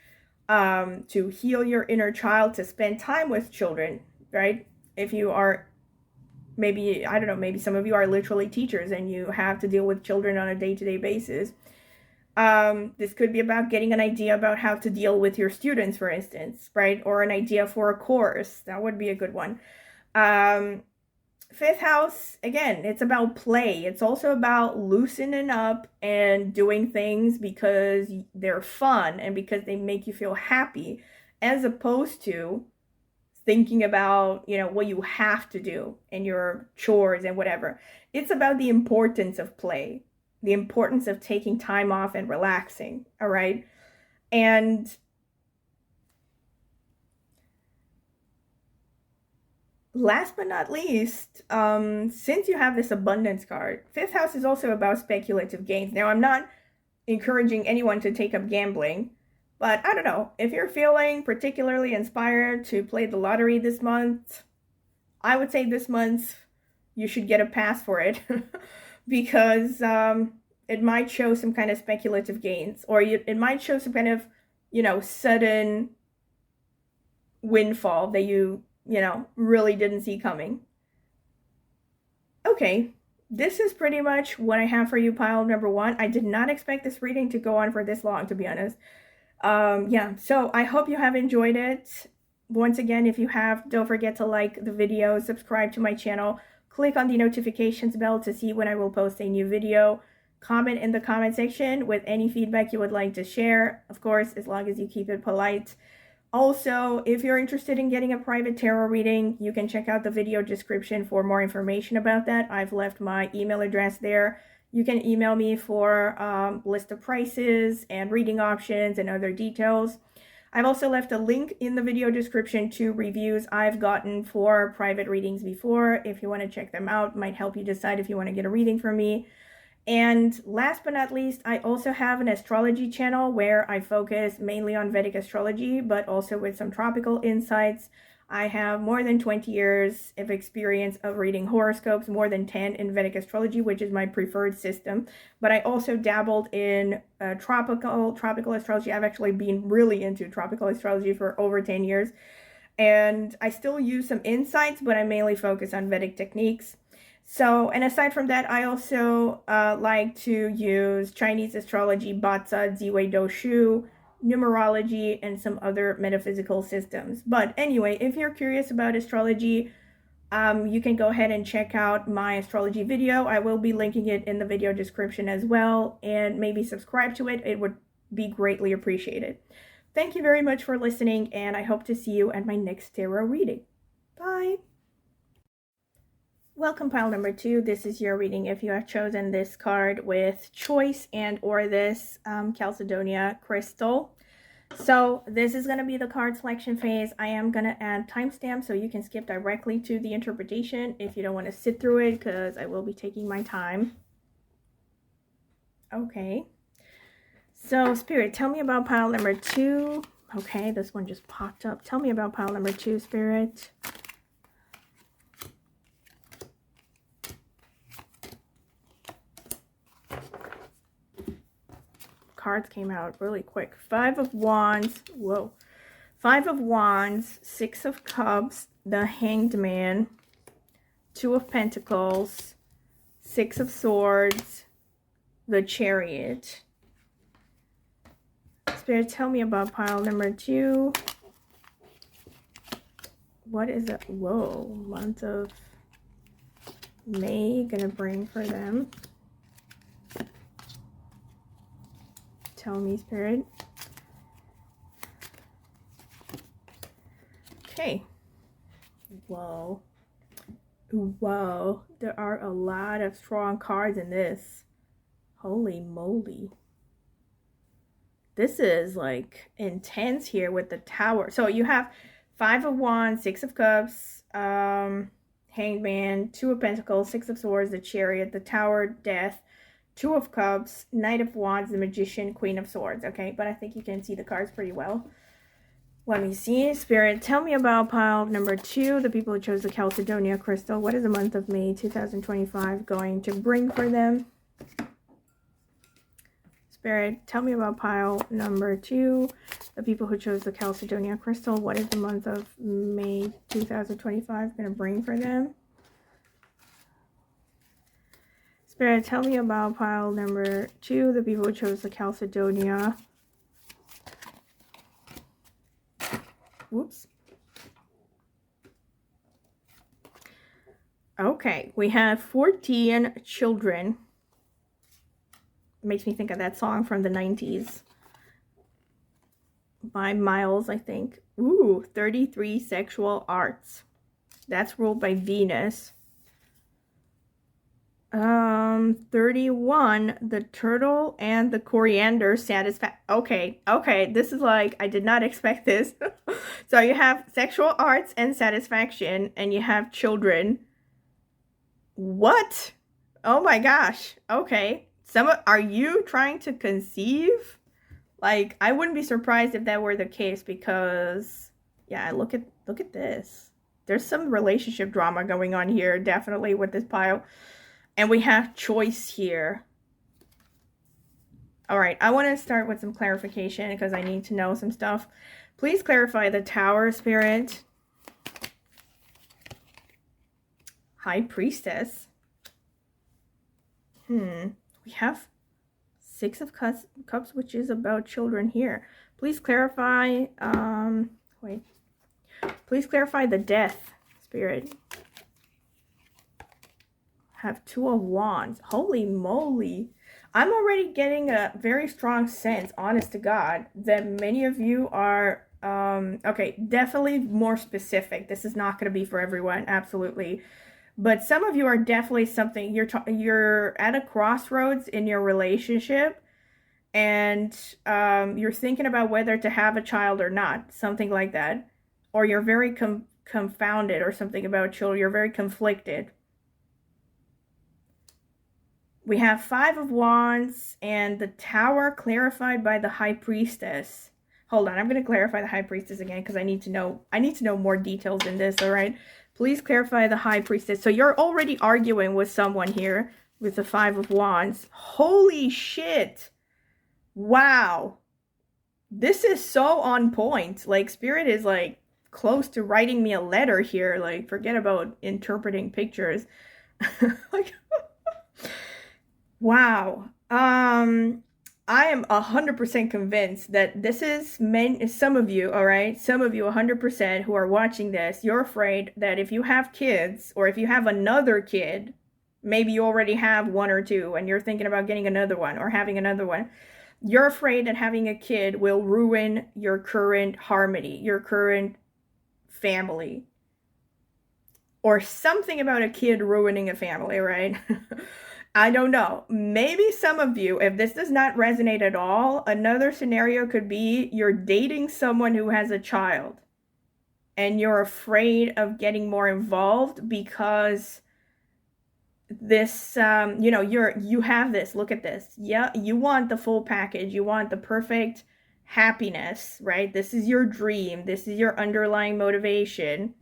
to heal your inner child, to spend time with children, right? If you are, maybe, I don't know, maybe some of you are literally teachers and you have to deal with children on a day-to-day basis. This could be about getting an idea about how to deal with your students, for instance, right? Or an idea for a course. That would be a good one. 5th house, again, it's about play. It's also about loosening up and doing things because they're fun and because they make you feel happy, as opposed to thinking about, you know, what you have to do and your chores and whatever. It's about the importance of play, the importance of taking time off and relaxing, all right? And last but not least, since you have this abundance card, 5th house is also about speculative gains. Now, I'm not encouraging anyone to take up gambling, but I don't know, if you're feeling particularly inspired to play the lottery this month, I would say this month you should get a pass for it because it might show some kind of speculative gains, or it might show some kind of, you know, sudden windfall that you know, really didn't see coming. Okay, this is pretty much what I have for you, pile number one. I did not expect this reading to go on for this long, to be honest. Yeah, so I hope you have enjoyed it. Once again, if you have, don't forget to like the video, subscribe to my channel, click on the notifications bell to see when I will post a new video. Comment in the comment section with any feedback you would like to share, of course, as long as you keep it polite. Also, if you're interested in getting a private tarot reading, you can check out the video description for more information about that. I've left my email address there. You can email me for list of prices and reading options and other details. I've also left a link in the video description to reviews I've gotten for private readings before. If you want to check them out, might help you decide if you want to get a reading from me. And last but not least, I also have an astrology channel where I focus mainly on Vedic astrology, but also with some tropical insights. I have more than 20 years of experience of reading horoscopes, more than 10 in Vedic astrology, which is my preferred system. But I also dabbled in tropical astrology. I've actually been really into tropical astrology for over 10 years. And I still use some insights, but I mainly focus on Vedic techniques. So, and aside from that, I also like to use Chinese astrology, Batsa, Ziwei Doshu, numerology, and some other metaphysical systems. But anyway, if you're curious about astrology, you can go ahead and check out my astrology video. I will be linking it in the video description as well, and maybe subscribe to it. It would be greatly appreciated. Thank you very much for listening, and I hope to see you at my next tarot reading. Bye! Welcome, pile number two. This is your reading if you have chosen this card with choice and or this Chalcedonia crystal. So this is going to be the card selection phase. I am going to add timestamps so you can skip directly to the interpretation if you don't want to sit through it, because I will be taking my time. Okay. So Spirit, tell me about pile number two. Okay, this one just popped up. Tell me about pile number two, Spirit. Cards came out really quick. 5 of Wands. Whoa. 5 of Wands, 6 of Cups, the Hanged Man, 2 of Pentacles, 6 of Swords, the Chariot. Spirit, tell me about pile number two. What is it? Whoa. Month of May gonna bring for them. Tell me, Spirit. Okay. Whoa. Whoa. There are a lot of strong cards in this. Holy moly. This is like intense here with the Tower. So you have 5 of Wands, 6 of Cups, Hanged Man, 2 of Pentacles, 6 of Swords, the Chariot, the Tower, Death, 2 of Cups, Knight of Wands, the Magician, Queen of Swords. Okay, but I think you can see the cards pretty well. Let me see. Spirit, tell me about pile number two, the people who chose the Chalcedonia crystal. What is the month of May 2025 going to bring for them? Spirit, tell me about pile number two, the people who chose the Chalcedonia crystal. What is the month of May 2025 going to bring for them? Spirit, tell me about pile number two, the people who chose the Chalcedonia. Whoops. Okay, we have 14 children. It makes me think of that song from the 90s. By Miles, I think. Ooh, 33 sexual arts. That's ruled by Venus. 31, the turtle and the coriander satisfaction. Okay, this is like, I did not expect this. So you have sexual arts and satisfaction, and you have children. What? Oh my gosh. Okay. Are you trying to conceive? Like, I wouldn't be surprised if that were the case, because yeah, look at this. There's some relationship drama going on here, definitely, with this pile. And we have choice here. All right, I want to start with some clarification because I need to know some stuff. Please clarify the Tower, Spirit. High Priestess. We have Six of Cups, which is about children here. Please clarify, wait. Please clarify the death, Spirit. Have Two of Wands. Holy moly. I'm already getting a very strong sense, honest to God, that many of you are, okay, definitely more specific. This is not going to be for everyone, absolutely. But some of you are definitely something, you're at a crossroads in your relationship, and you're thinking about whether to have a child or not, something like that. Or you're very confounded or something about children. You're very conflicted. We have Five of Wands and the Tower clarified by the High Priestess. Hold on, I'm going to clarify the High Priestess again because I need to know more details in this, all right? Please clarify the High Priestess. So you're already arguing with someone here with the Five of Wands. Holy shit. Wow. This is so on point. Like, Spirit is like close to writing me a letter here. Like, forget about interpreting pictures. Like, wow. I am 100% convinced that this is some of you, all right? Some of you 100% who are watching this, you're afraid that if you have kids or if you have another kid, maybe you already have one or two and you're thinking about getting another one or having another one. You're afraid that having a kid will ruin your current harmony, your current family. Or something about a kid ruining a family, right? I don't know. Maybe some of you, if this does not resonate at all, another scenario could be you're dating someone who has a child and you're afraid of getting more involved because this, you know, you have this, look at this. Yeah, you want the full package. You want the perfect happiness, right? This is your dream. This is your underlying motivation.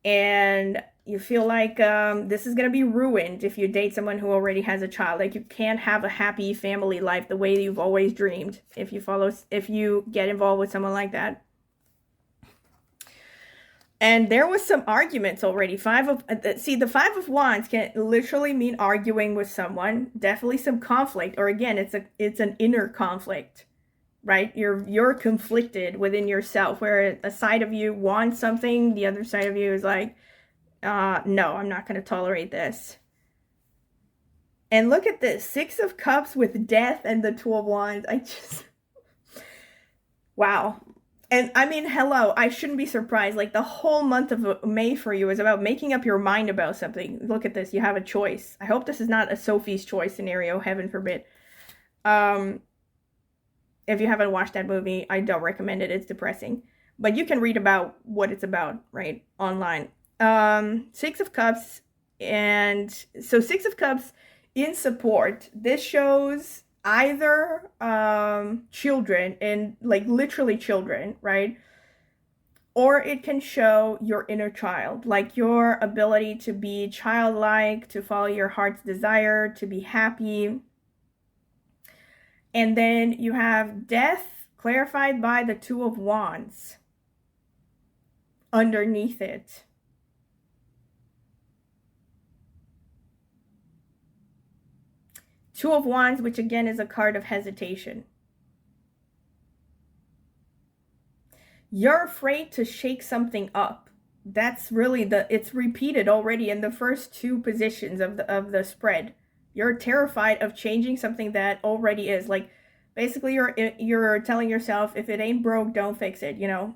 And you feel like this is going to be ruined if you date someone who already has a child. Like, you can't have a happy family life the way you've always dreamed if you get involved with someone like that. And there was some arguments already. The Five of Wands can literally mean arguing with someone. Definitely some conflict. Or again, it's an inner conflict, right? You're conflicted within yourself, where a side of you wants something, the other side of you is like, no, I'm not going to tolerate this. And look at this, Six of Cups with Death and the Two of Wands. Wow. And I mean, hello, I shouldn't be surprised. Like, the whole month of May for you is about making up your mind about something. Look at this, you have a choice. I hope this is not a Sophie's Choice scenario, heaven forbid. If you haven't watched that movie, I don't recommend it. It's depressing. But you can read about what it's about, right, online. Six of Cups, and so Six of Cups in support. This shows either children, and like literally children, right? Or it can show your inner child, like your ability to be childlike, to follow your heart's desire, to be happy. And then you have Death clarified by the Two of Wands underneath it. Two of Wands, which again is a card of hesitation. You're afraid to shake something up. That's really it's repeated already in the first two positions of the spread. You're terrified of changing something that already is. Like, basically you're telling yourself, if it ain't broke, don't fix it, you know?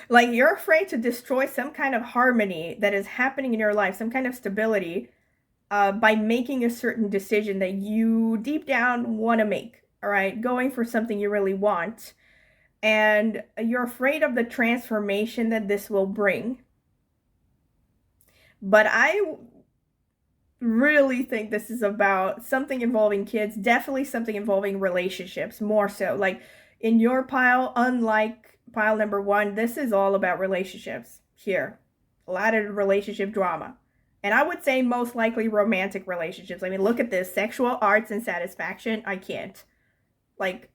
Like, you're afraid to destroy some kind of harmony that is happening in your life, some kind of stability, by making a certain decision that you deep down want to make, all right? Going for something you really want. And you're afraid of the transformation that this will bring. But I really think this is about something involving kids, definitely something involving relationships, more so. Like, in your pile, unlike pile number one, this is all about relationships here. A lot of relationship drama. And I would say most likely romantic relationships. I mean, look at this. Sexual arts and satisfaction. I can't. Like,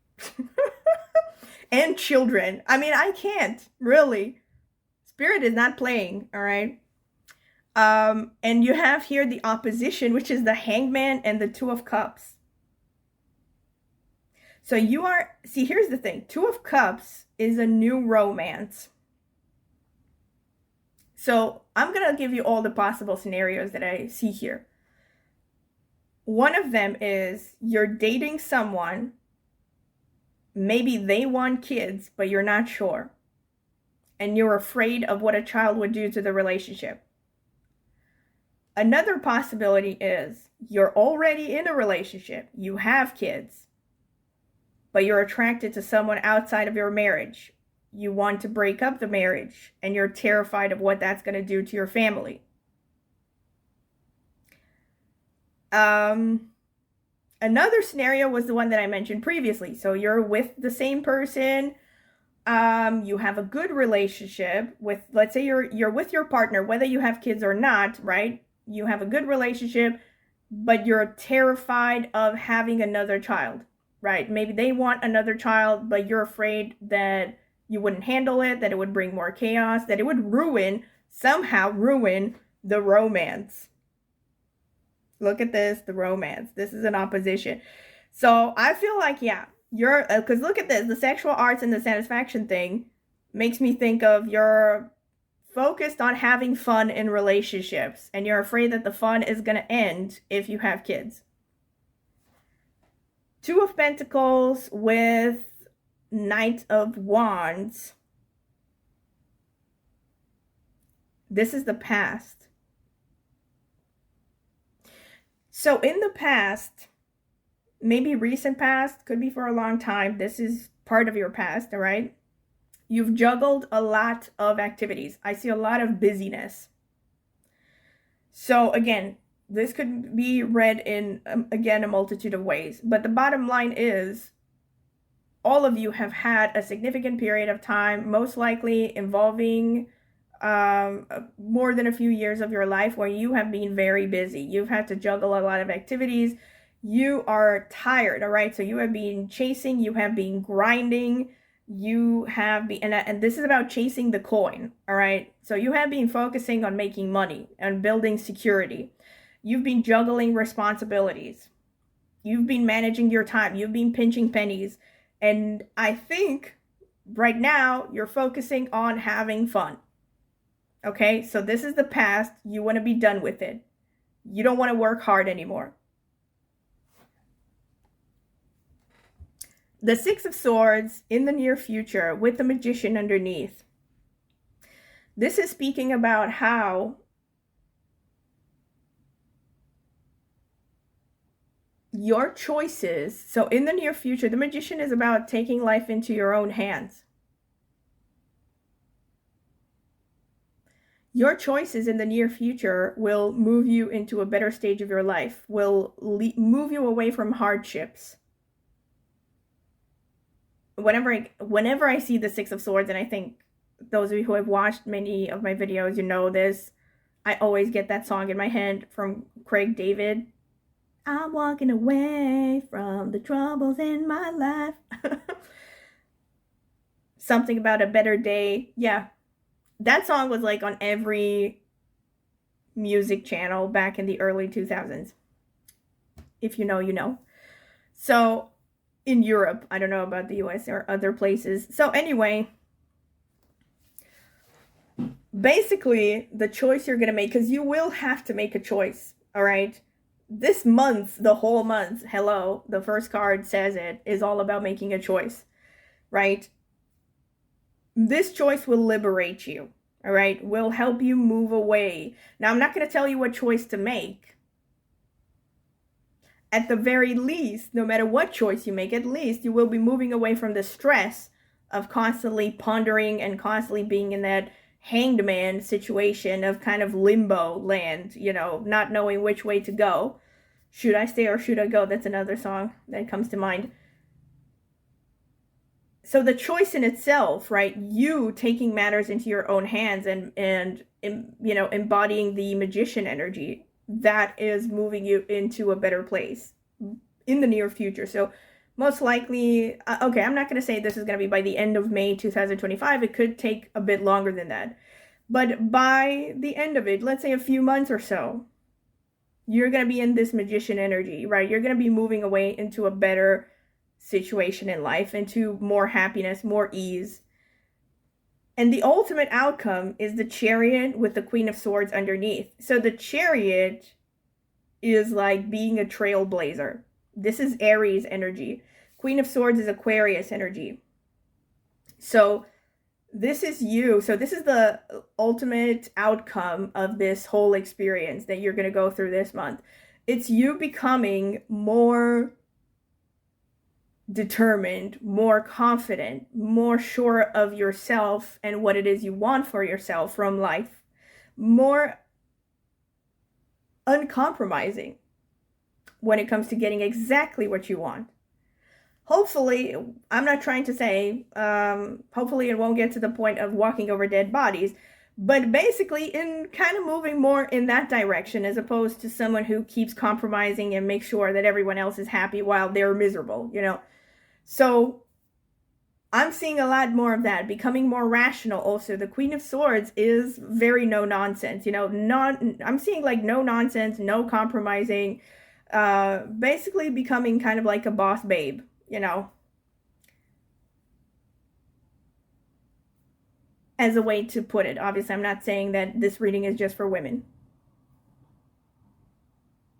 and children. I mean, I can't. Really. Spirit is not playing, all right? And you have here the opposition, which is the Hangman and the Two of Cups. So you are, see, here's the thing. Two of Cups is a new romance. So I'm going to give you all the possible scenarios that I see here. One of them is you're dating someone. Maybe they want kids, but you're not sure. And you're afraid of what a child would do to the relationship. Another possibility is you're already in a relationship. You have kids, but you're attracted to someone outside of your marriage. You want to break up the marriage, and you're terrified of what that's going to do to your family. Another scenario was the one that I mentioned previously. So you're with the same person. You have a good relationship with, let's say you're with your partner, whether you have kids or not, right? You have a good relationship, but you're terrified of having another child, right? Maybe they want another child, but you're afraid that you wouldn't handle it, that it would bring more chaos, that it would somehow ruin the romance. Look at this, the romance. This is an opposition. So I feel like, yeah, because look at this, the sexual arts and the satisfaction thing makes me think of you're focused on having fun in relationships, and you're afraid that the fun is going to end if you have kids. Two of Pentacles with Knight of Wands. This is the past. So in the past, maybe recent past, could be for a long time, this is part of your past, all right? You've juggled a lot of activities. I see a lot of busyness. So again, this could be read in, again, a multitude of ways. But the bottom line is, all of you have had a significant period of time, most likely involving more than a few years of your life, where you have been very busy. You've had to juggle a lot of activities. You are tired, all right? So you have been chasing, you have been grinding, you have been, and this is about chasing the coin, all right? So you have been focusing on making money and building security. You've been juggling responsibilities. You've been managing your time. You've been pinching pennies. And I think right now you're focusing on having fun. Okay, so this is the past. You want to be done with it. You don't want to work hard anymore. The Six of Swords in the near future with the Magician underneath. This is speaking about how your choices, so in the near future, the Magician is about taking life into your own hands. Your choices in the near future will move you into a better stage of your life, will move you away from hardships. Whenever I see the Six of Swords, and I think those of you who have watched many of my videos, you know this, I always get that song in my head from Craig David. I'm walking away from the troubles in my life. Something about a better day. Yeah. That song was like on every music channel back in the early 2000s. If you know, you know. So in Europe, I don't know about the US or other places. So anyway, basically the choice you're going to make, because you will have to make a choice, all right? This month, the whole month, hello, the first card says it, is all about making a choice, right? This choice will liberate you, all right? Will help you move away. Now, I'm not going to tell you what choice to make. At the very least, no matter what choice you make, at least you will be moving away from the stress of constantly pondering and constantly being in that hanged man situation of kind of limbo land, you know, not knowing which way to go. Should I stay or should I go? That's another song that comes to mind. So the choice in itself, right? You taking matters into your own hands and you know, embodying the magician energy, that is moving you into a better place in the near future. So most likely, okay, I'm not going to say this is going to be by the end of May 2025. It could take a bit longer than that. But by the end of it, let's say a few months or so, you're going to be in this magician energy, right? You're going to be moving away into a better situation in life, into more happiness, more ease. And the ultimate outcome is the Chariot with the Queen of Swords underneath. So the Chariot is like being a trailblazer. This is Aries energy. Queen of Swords is Aquarius energy. So this is you. So this is the ultimate outcome of this whole experience that you're going to go through this month. It's you becoming more determined, more confident, more sure of yourself and what it is you want for yourself from life, more uncompromising when it comes to getting exactly what you want. Hopefully, I'm not trying to say, hopefully it won't get to the point of walking over dead bodies, but basically in kind of moving more in that direction as opposed to someone who keeps compromising and makes sure that everyone else is happy while they're miserable, you know. So I'm seeing a lot more of that, becoming more rational also. The Queen of Swords is very no nonsense, you know, I'm seeing like no nonsense, no compromising, basically becoming kind of like a boss babe, you know, as a way to put it. Obviously, I'm not saying that this reading is just for women.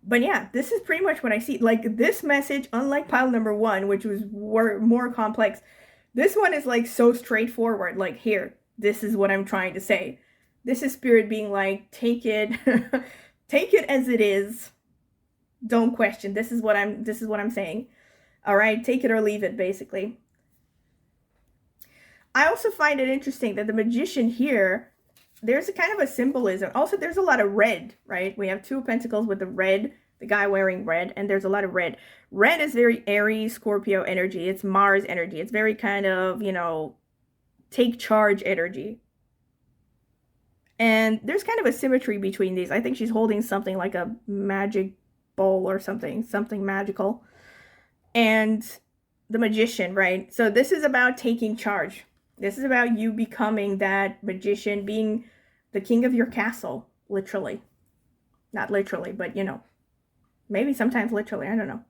But yeah, this is pretty much what I see. Like this message, unlike pile number one, which was more complex, this one is like so straightforward. Like here, this is what I'm trying to say. This is Spirit being like, take it, take it as it is. Don't question. This is what I'm saying. All right, take it or leave it, basically. I also find it interesting that the Magician here, there's a kind of a symbolism. Also, there's a lot of red, right? We have Two of Pentacles with the red, the guy wearing red, and there's a lot of red. Red is very Aries, Scorpio energy. It's Mars energy. It's very kind of, you know, take charge energy. And there's kind of a symmetry between these. I think she's holding something like a magic bowl or something magical. And the Magician, right? So this is about taking charge. This is about you becoming that magician, being the king of your castle, literally. Not literally, but you know, maybe sometimes literally, I don't know.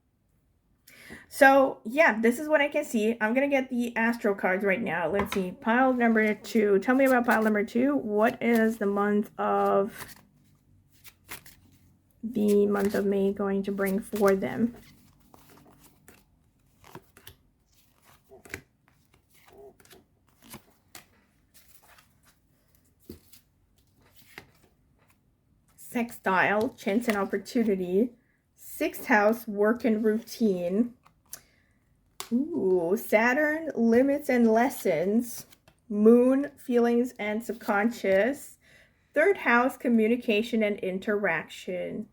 So yeah, this is what I can see. I'm going to get the Astro cards right now. Let's see, pile number 2. Tell me about pile number 2. What is the month of May going to bring for them? Sextile, chance and opportunity. 6th house, work and routine. Ooh, Saturn, limits and lessons. Moon, feelings and subconscious. 3rd house, communication and interaction.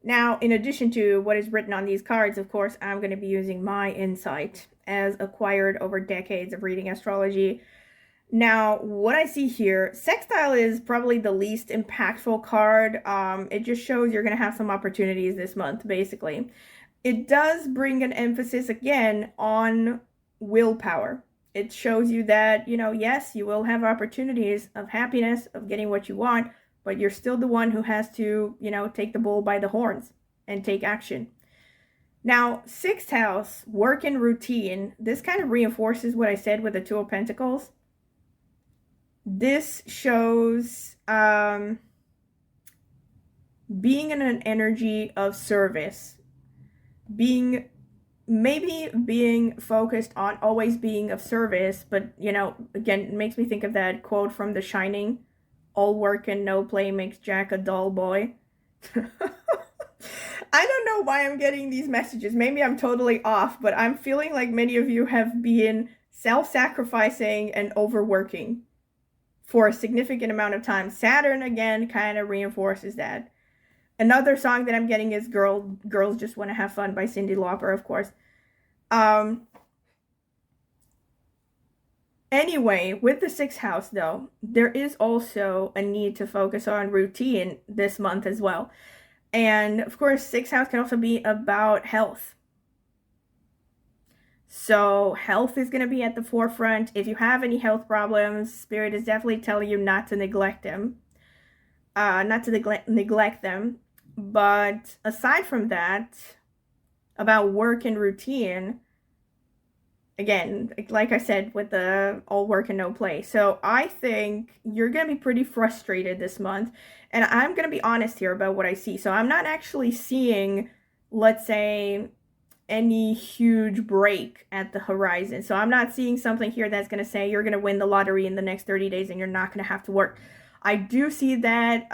Now, in addition to what is written on these cards, of course, I'm going to be using my insight as acquired over decades of reading astrology. Now, what I see here, sextile is probably the least impactful card. It just shows you're going to have some opportunities this month, basically. It does bring an emphasis, again, on willpower. It shows you that, you know, yes, you will have opportunities of happiness, of getting what you want, but you're still the one who has to, you know, take the bull by the horns and take action. Now, 6th house, work and routine. This kind of reinforces what I said with the Two of Pentacles. This shows being in an energy of service, maybe being focused on always being of service, but, you know, again, it makes me think of that quote from The Shining, all work and no play makes Jack a dull boy. I don't know why I'm getting these messages. Maybe I'm totally off, but I'm feeling like many of you have been self-sacrificing and overworking for a significant amount of time. Saturn, again, kind of reinforces that. Another song that I'm getting is Girls Just Want to Have Fun by Cyndi Lauper, of course. Anyway, with the 6th house, though, there is also a need to focus on routine this month as well. And, of course, 6th house can also be about health. So health is going to be at the forefront. If you have any health problems, Spirit is definitely telling you not to neglect them. Not to neglect them. But aside from that, about work and routine, again, like I said, with the all work and no play. So I think you're going to be pretty frustrated this month. And I'm going to be honest here about what I see. So I'm not actually seeing, let's say, any huge break at the horizon. So I'm not seeing something here that's going to say you're going to win the lottery in the next 30 days and you're not going to have to work. I do see that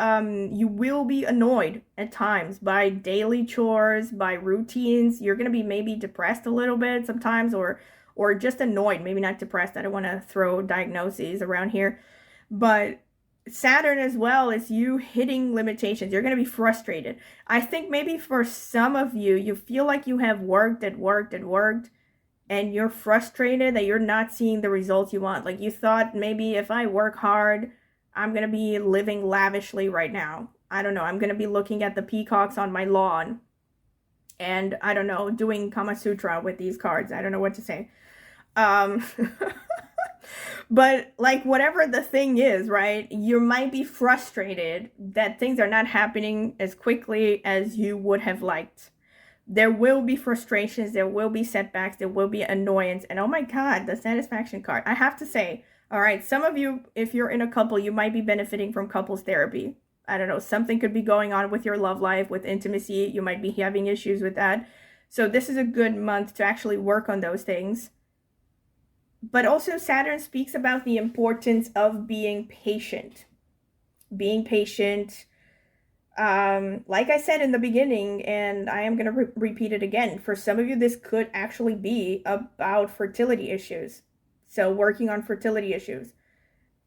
you will be annoyed at times by daily chores, by routines. You're going to be maybe depressed a little bit sometimes, or just annoyed, maybe not depressed. I don't want to throw diagnoses around here. But Saturn as well is you hitting limitations. You're going to be frustrated. I think maybe for some of you, you feel like you have worked and you're frustrated that you're not seeing the results you want. Like you thought maybe if I work hard, I'm going to be living lavishly right now. I don't know. I'm going to be looking at the peacocks on my lawn and I don't know, doing Kama Sutra with these cards. I don't know what to say. But like whatever the thing is, right, you might be frustrated that things are not happening as quickly as you would have liked. There will be frustrations, there will be setbacks, there will be annoyance. And oh my God, the satisfaction card. I have to say, all right, some of you, if you're in a couple, you might be benefiting from couples therapy. I don't know, something could be going on with your love life, with intimacy. You might be having issues with that. So this is a good month to actually work on those things. But also Saturn speaks about the importance of being patient. Being patient, like I said in the beginning, and I am going to repeat it again. For some of you, this could actually be about fertility issues. So working on fertility issues.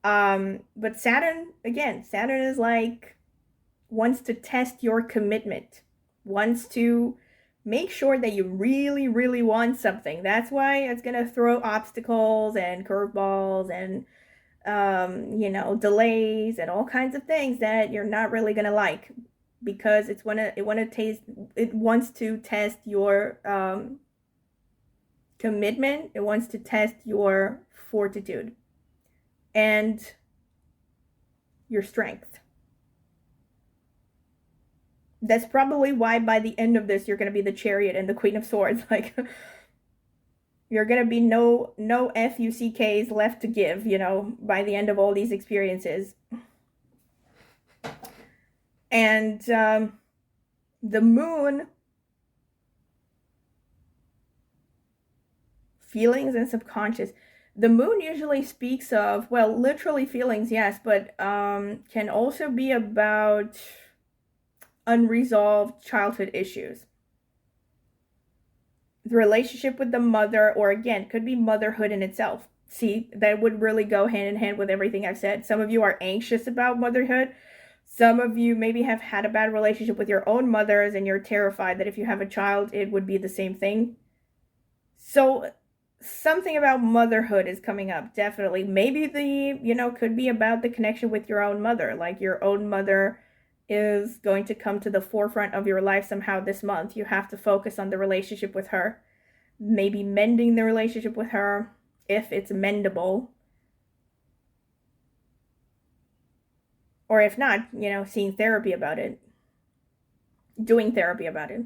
But Saturn, again, Saturn is like, wants to test your commitment. Wants to make sure that you really, really want something. That's why it's going to throw obstacles and curveballs and, delays and all kinds of things that you're not really going to like, because it wants to test your commitment. It wants to test your fortitude and your strength. That's probably why by the end of this, you're going to be the Chariot and the Queen of Swords. Like, you're going to be no FUCKs left to give, by the end of all these experiences. And the moon, feelings and subconscious. The moon usually speaks of, well, literally feelings, yes, but can also be about unresolved childhood issues. The relationship with the mother, or again, could be motherhood in itself. See, that would really go hand in hand with everything I've said. Some of you are anxious about motherhood. Some of you maybe have had a bad relationship with your own mothers and you're terrified that if you have a child, it would be the same thing. So something about motherhood is coming up, definitely. Maybe could be about the connection with your own mother, like your own mother is going to come to the forefront of your life somehow this month. You have to focus on the relationship with her, maybe mending the relationship with her if it's mendable, or if not, seeing therapy about it, doing therapy about it.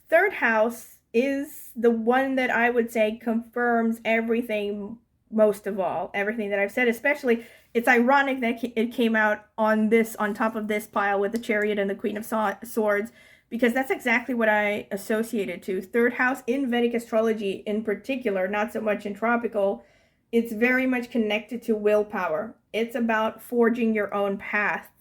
Third house is the one that I would say confirms everything, most of all, everything that I've said. Especially, it's ironic that it came out on top of this pile with the Chariot and the Queen of Swords, because that's exactly what I associated to. Third house in Vedic astrology in particular, not so much in tropical, it's very much connected to willpower. It's about forging your own path.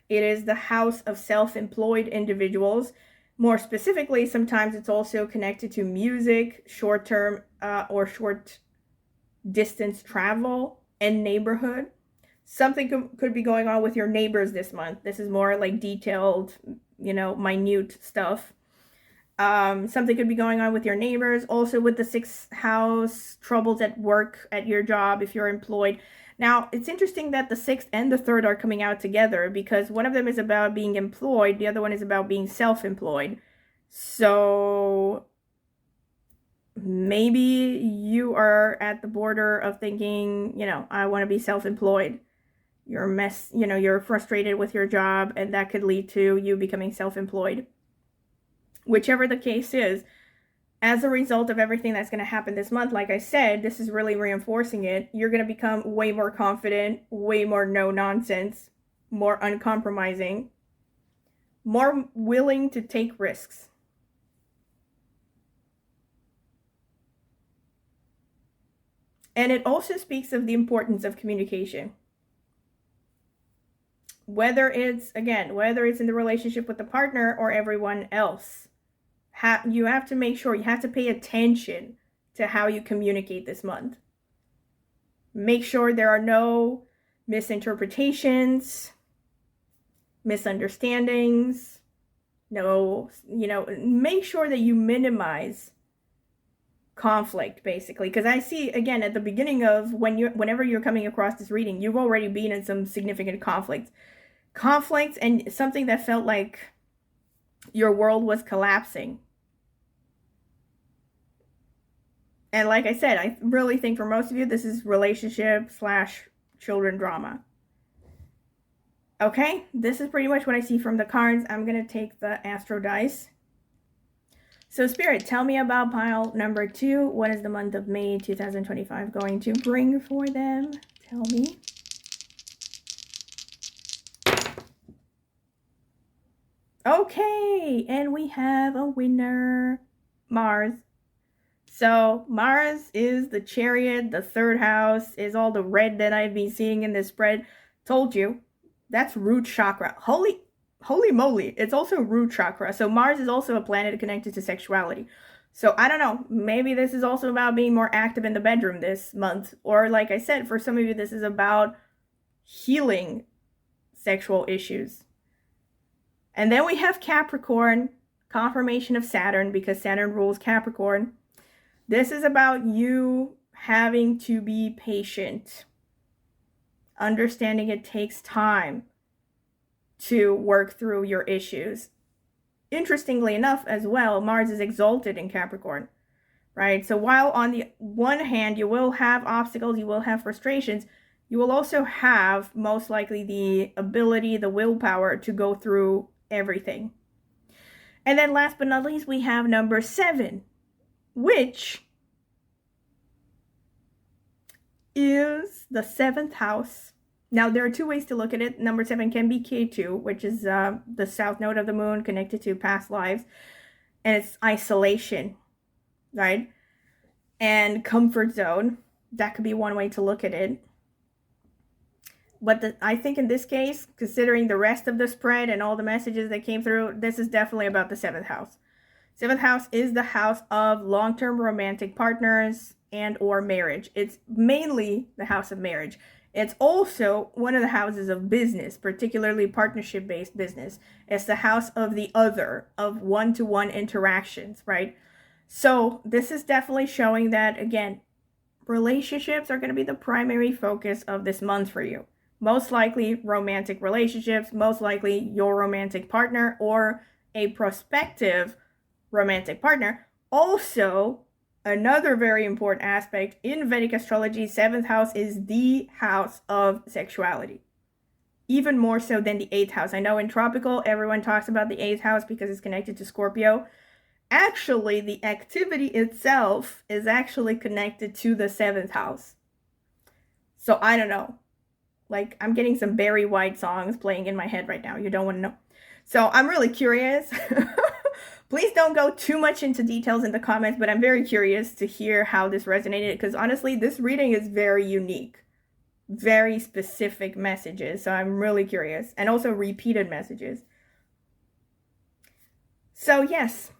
It is the house of self-employed individuals. More specifically, sometimes it's also connected to music, short-term or short-distance travel, and neighborhood. Something could be going on with your neighbors this month. This is more like detailed, minute stuff. Something could be going on with your neighbors. Also with the 6th house, troubles at work, at your job, if you're employed. Now, it's interesting that the 6th and the 3rd are coming out together, because one of them is about being employed. The other one is about being self-employed. So Maybe you are at the border of thinking, I want to be self-employed. You're frustrated with your job, and that could lead to you becoming self-employed. Whichever the case is, as a result of everything that's going to happen this month, like I said, this is really reinforcing it. You're going to become way more confident, way more no-nonsense, more uncompromising, more willing to take risks. And it also speaks of the importance of communication. Whether it's in the relationship with the partner or everyone else, you have to make sure, you have to pay attention to how you communicate this month. Make sure there are no misinterpretations, misunderstandings, make sure that you minimize conflict, basically. Because I see, again, at the beginning of whenever you're coming across this reading, you've already been in some significant conflicts, and something that felt like your world was collapsing. And like I said, I really think for most of you, this is relationship/children drama. Okay, this is pretty much what I see from the cards. I'm going to take the Astro dice. So Spirit, tell me about pile number 2. What is the month of May 2025 going to bring for them? Tell me. Okay, and we have a winner, Mars. So Mars is the Chariot, the 3rd house, is all the red that I've been seeing in this spread. Told you, that's root chakra. Holy moly, it's also root chakra. So Mars is also a planet connected to sexuality. So I don't know, maybe this is also about being more active in the bedroom this month. Or like I said, for some of you, this is about healing sexual issues. And then we have Capricorn, confirmation of Saturn, because Saturn rules Capricorn. This is about you having to be patient, understanding it takes time to work through your issues. Interestingly enough, as well, Mars is exalted in Capricorn, right? So while on the one hand, you will have obstacles, you will have frustrations, you will also have most likely the ability, the willpower to go through everything. And then last but not least, we have number 7, which is the 7th house. Now, there are 2 ways to look at it. Number 7 can be K2, which is the south node of the moon connected to past lives. And it's isolation, right? And comfort zone. That could be one way to look at it. But I think in this case, considering the rest of the spread and all the messages that came through, this is definitely about the 7th house. 7th house is the house of long-term romantic partners and or marriage. It's mainly the house of marriage. It's also one of the houses of business, particularly partnership-based business. It's the house of the other, of one-to-one interactions, right? So this is definitely showing that, again, relationships are going to be the primary focus of this month for you. Most likely romantic relationships, most likely your romantic partner or a prospective romantic partner. Also, another very important aspect in Vedic astrology, 7th house is the house of sexuality. Even more so than the 8th house. I know in tropical, everyone talks about the 8th house because it's connected to Scorpio. Actually, the activity itself is actually connected to the 7th house. So I don't know. Like, I'm getting some Barry White songs playing in my head right now. You don't want to know. So I'm really curious. Please don't go too much into details in the comments, but I'm very curious to hear how this resonated, because honestly, this reading is very unique. Very specific messages, so I'm really curious. And also repeated messages. So yes,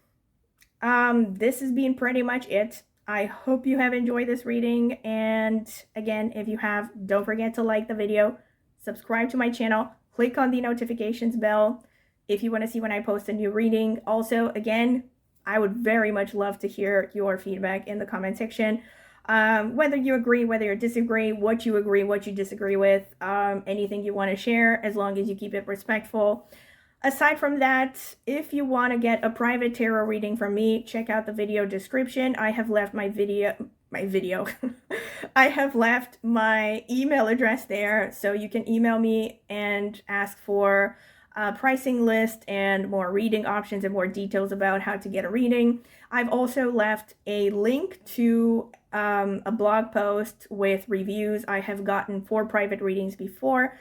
this has been pretty much it. I hope you have enjoyed this reading, and again, if you have, don't forget to like the video, subscribe to my channel, click on the notifications bell if you want to see when I post a new reading. Also, again, I would very much love to hear your feedback in the comment section. Whether you agree, whether you disagree, what you agree, what you disagree with, anything you want to share, as long as you keep it respectful. Aside from that, if you want to get a private tarot reading from me, check out the video description. I have left my I have left my email address there, so you can email me and ask for a pricing list and more reading options and more details about how to get a reading. I've also left a link to a blog post with reviews. I have gotten 4 private readings before.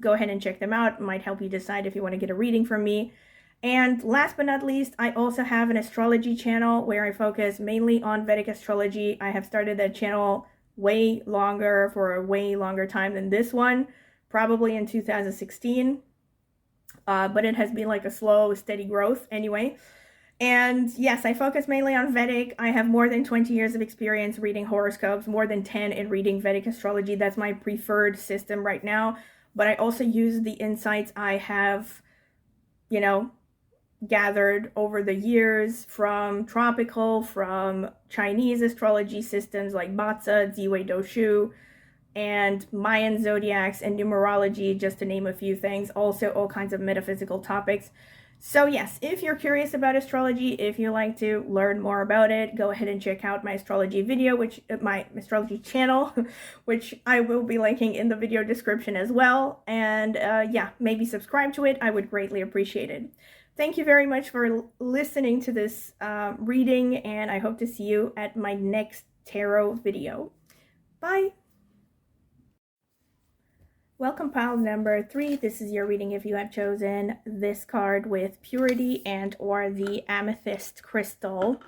Go ahead and check them out. It might help you decide if you want to get a reading from me. And last but not least, I also have an astrology channel where I focus mainly on Vedic astrology. I have started that channel for a way longer time than this one, probably in 2016. But it has been like a slow, steady growth anyway. And yes, I focus mainly on Vedic. I have more than 20 years of experience reading horoscopes, more than 10 in reading Vedic astrology. That's my preferred system right now. But I also use the insights I have, gathered over the years from tropical, from Chinese astrology systems like Batsa, Ziwei Doshu, and Mayan zodiacs and numerology, just to name a few things. Also all kinds of metaphysical topics. So yes, if you're curious about astrology, if you like to learn more about it, go ahead and check out my astrology video, my astrology channel, which I will be linking in the video description as well. And yeah, maybe subscribe to it. I would greatly appreciate it. Thank you very much for listening to this reading, and I hope to see you at my next tarot video. Bye! Welcome pile number 3. This is your reading if you have chosen this card with Purity and or the Amethyst Crystal.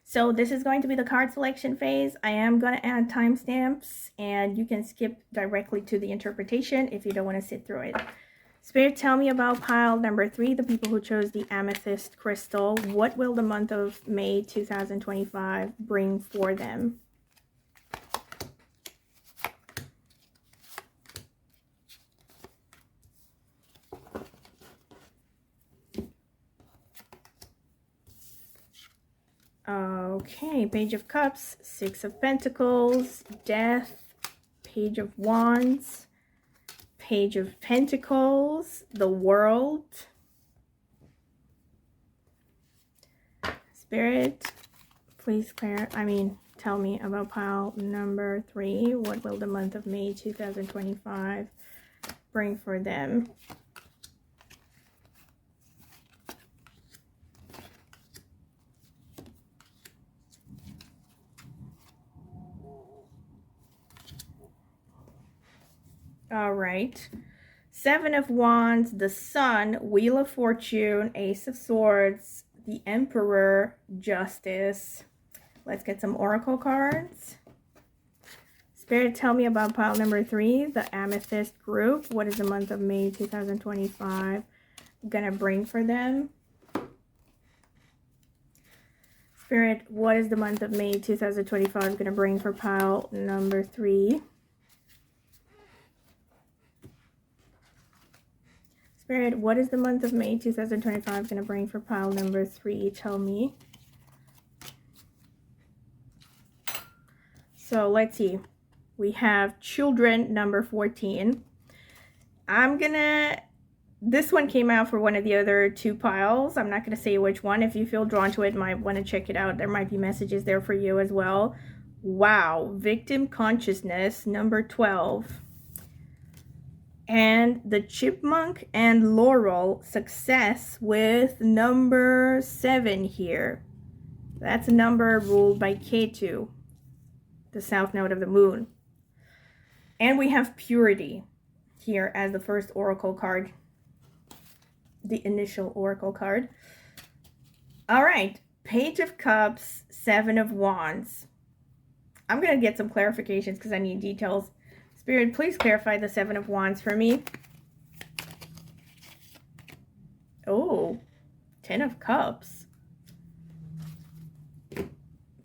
So this is going to be the card selection phase. I am going to add timestamps and you can skip directly to the interpretation if you don't want to sit through it. Spirit, tell me about pile number 3, the people who chose the Amethyst Crystal. What will the month of May 2025 bring for them? Okay, Page of Cups, 6 of Pentacles, Death, Page of Wands, Page of Pentacles, the World. Spirit, please tell me about pile number 3. What will the month of May 2025 bring for them? All right, 7 of Wands, the Sun, Wheel of Fortune, Ace of Swords, the Emperor, Justice. Let's get some oracle cards. Spirit, tell me about pile number 3, the Amethyst group. What is the month of May 2025 gonna bring for them? Spirit, what is the month of May 2025 gonna bring for pile number 3? Spirit, what is the month of May 2025 going to bring for pile number 3? Tell me. So let's see. We have Children, number 14. This one came out for one of the other 2 piles. I'm not going to say which one. If you feel drawn to it, might want to check it out. There might be messages there for you as well. Wow. Victim Consciousness, number 12. And the Chipmunk and Laurel, Success, with number 7 here. That's a number ruled by Ketu, the south node of the moon. And we have Purity here as the first oracle card, the initial oracle card. All right, Page of Cups, 7 of Wands. I'm going to get some clarifications because I need details. Spirit, please clarify the 7 of Wands for me. Oh, 10 of Cups.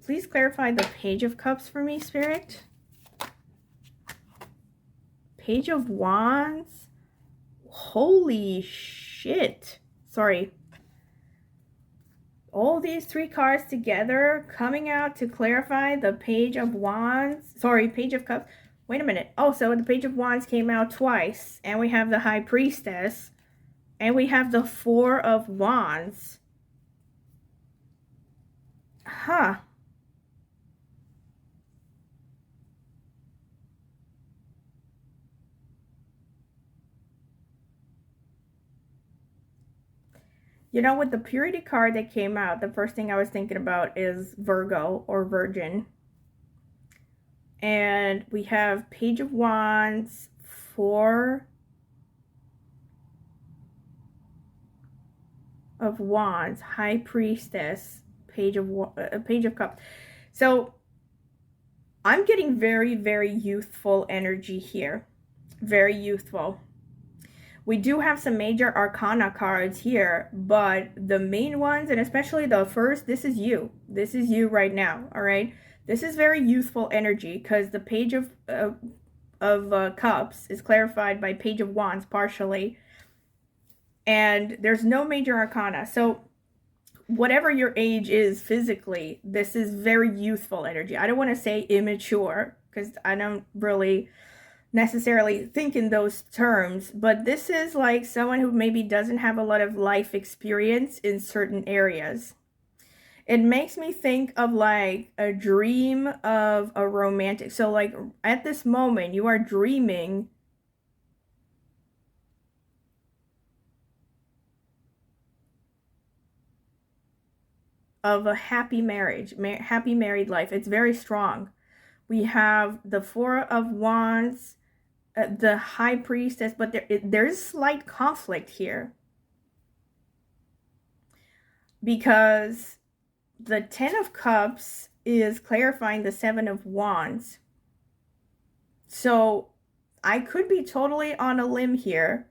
Please clarify the Page of Cups for me, Spirit. Page of Wands. Holy shit. Sorry. All these 3 cards together coming out to clarify the Page of Wands. Sorry, Page of Cups. Wait a minute. Oh, so the Page of Wands came out twice. And we have the High Priestess. And we have the Four of Wands. Huh. You know, with the Purity card that came out, the first thing I was thinking about is Virgo or Virgin. And we have Page of Wands, Four of Wands, High Priestess, Page of Cups. So I'm getting very, very youthful energy here. Very youthful. We do have some major arcana cards here, but the main ones, and especially the first, this is you. This is you right now, all right? This is very youthful energy because the Page of Cups is clarified by Page of Wands partially, and there's no major arcana. So whatever your age is physically, this is very youthful energy. I don't want to say immature because I don't really necessarily think in those terms, but this is like someone who maybe doesn't have a lot of life experience in certain areas. It makes me think of like a dream of a romantic. So like at this moment, you are dreaming of a happy marriage, happy married life. It's very strong. We have the Four of Wands, the High Priestess, but there's slight conflict here because the Ten of Cups is clarifying the Seven of Wands. So I could be totally on a limb here,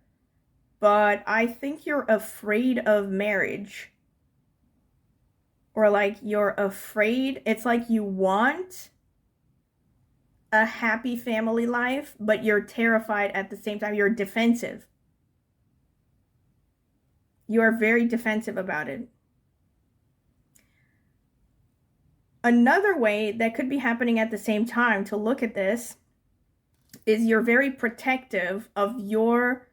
but I think you're afraid of marriage. Or like you're afraid. It's like you want a happy family life, but you're terrified at the same time. You're defensive. You are very defensive about it. Another way that could be happening at the same time to look at this is you're very protective of your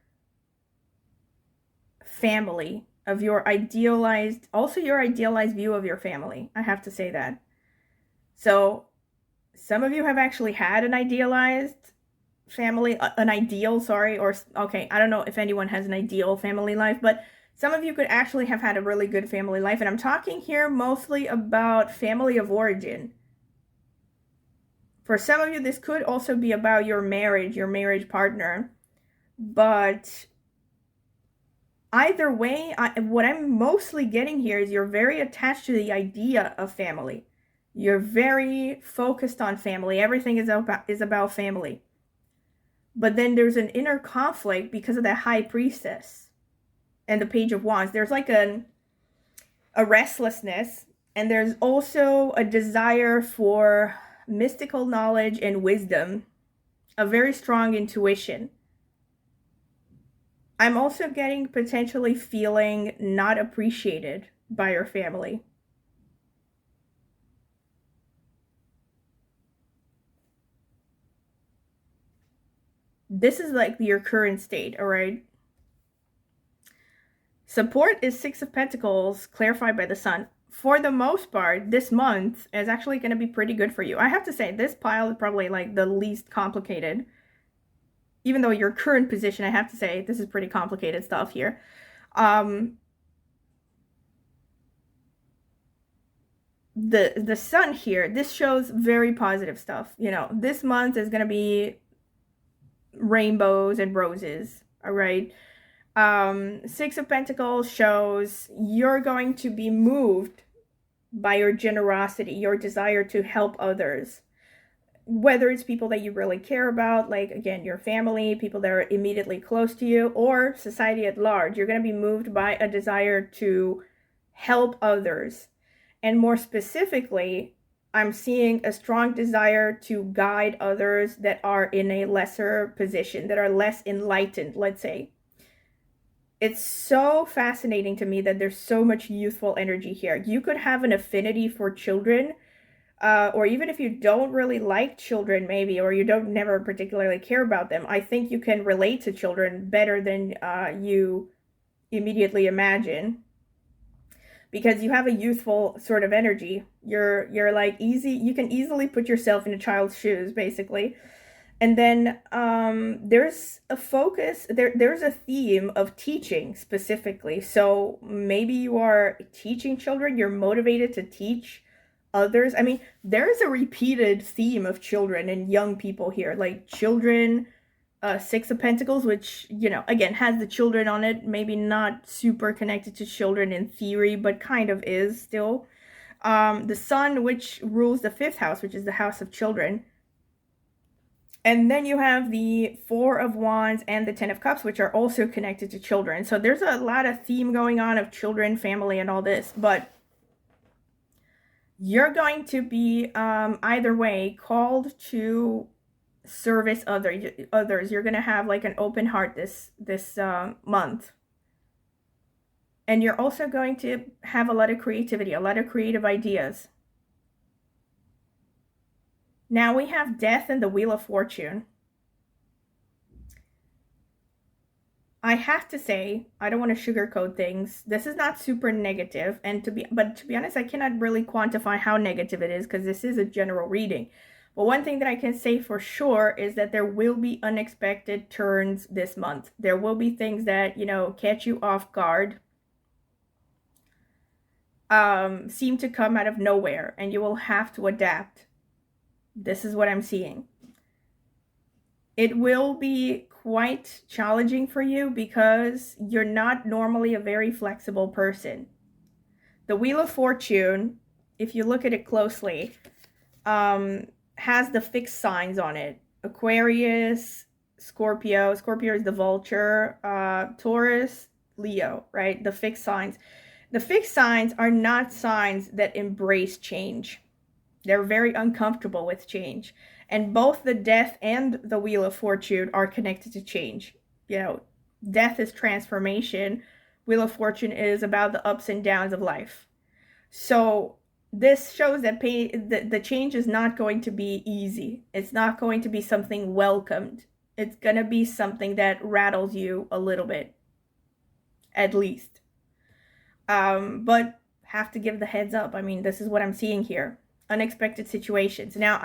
family, of your idealized, also your idealized view of your family. I have to say that. So some of you have actually had an idealized family, an ideal, sorry, or okay, I don't know if anyone has an ideal family life, but some of you could actually have had a really good family life. And I'm talking here mostly about family of origin. For some of you, this could also be about your marriage partner. But either way, what I'm mostly getting here is you're very attached to the idea of family. You're very focused on family. Everything is about family. But then there's an inner conflict because of the High Priestess and the Page of Wands. There's like a restlessness, and there's also a desire for mystical knowledge and wisdom, a very strong intuition. I'm also getting potentially feeling not appreciated by your family. This is like your current state, all right? Support is Six of Pentacles, clarified by the Sun. For the most part, this month is actually going to be pretty good for you. I have to say, this pile is probably like the least complicated. Even though your current position, I have to say, this is pretty complicated stuff here. The Sun here, this shows very positive stuff. You know, this month is going to be rainbows and roses, all right? Six of Pentacles shows you're going to be moved by your generosity, your desire to help others. Whether it's people that you really care about, like, again, your family, people that are immediately close to you, or society at large, you're going to be moved by a desire to help others. And more specifically, I'm seeing a strong desire to guide others that are in a lesser position, that are less enlightened, let's say. It's so fascinating to me that there's so much youthful energy here. You could have an affinity for children, or even if you don't really like children, maybe, or you don't never particularly care about them, I think you can relate to children better than you immediately imagine, because you have a youthful sort of energy. You're like you can easily put yourself in a child's shoes, basically. And then there's a focus, there's a theme of teaching specifically. So maybe you are teaching children, you're motivated to teach others. I mean, there's a repeated theme of children and young people here, like children, Six of Pentacles, which, you know, again, has the children on it. Maybe not super connected to children in theory, but kind of is still. The Sun, which rules the 5th house, which is the house of children. And then you have the Four of Wands and the Ten of Cups, which are also connected to children. So there's a lot of theme going on of children, family, and all this. But you're going to be, either way, called to service others. You're going to have like an open heart this month. And you're also going to have a lot of creativity, a lot of creative ideas. Now we have Death and the Wheel of Fortune. I have to say, I don't want to sugarcoat things. This is not super negative, and to be honest, I cannot really quantify how negative it is because this is a general reading. But one thing that I can say for sure is that there will be unexpected turns this month. There will be things that, you know, catch you off guard, seem to come out of nowhere, and you will have to adapt. This is what I'm seeing. It will be quite challenging for you because you're not normally a very flexible person. The Wheel of Fortune, if you look at it closely, has the fixed signs on it. Aquarius, Scorpio. Scorpio is the vulture. Taurus, Leo, right? The fixed signs. The fixed signs are not signs that embrace change. They're very uncomfortable with change. And both the Death and the Wheel of Fortune are connected to change. You know, Death is transformation. Wheel of Fortune is about the ups and downs of life. So this shows that the change is not going to be easy. It's not going to be something welcomed. It's going to be something that rattles you a little bit, at least. But have to give the heads up. I mean, this is what I'm seeing here. Unexpected situations. Now,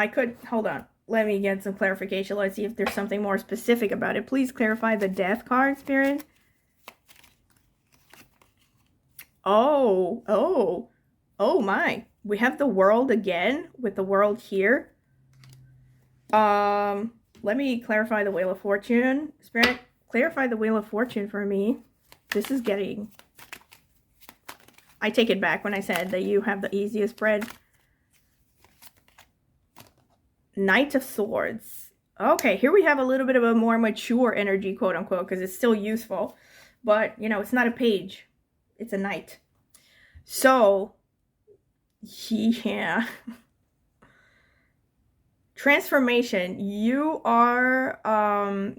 hold on. Let me get some clarification. Let's see if there's something more specific about it. Please clarify the Death card, Spirit. Oh my. We have the World again with the World here. Let me clarify the Wheel of Fortune. Spirit, clarify the Wheel of Fortune for me. This is getting... I take it back when I said that you have the easiest spread. Knight of Swords. Okay, here we have a little bit of a more mature energy, quote unquote, because it's still useful. But, you know, it's not a page. It's a knight. So, yeah. Transformation. You are,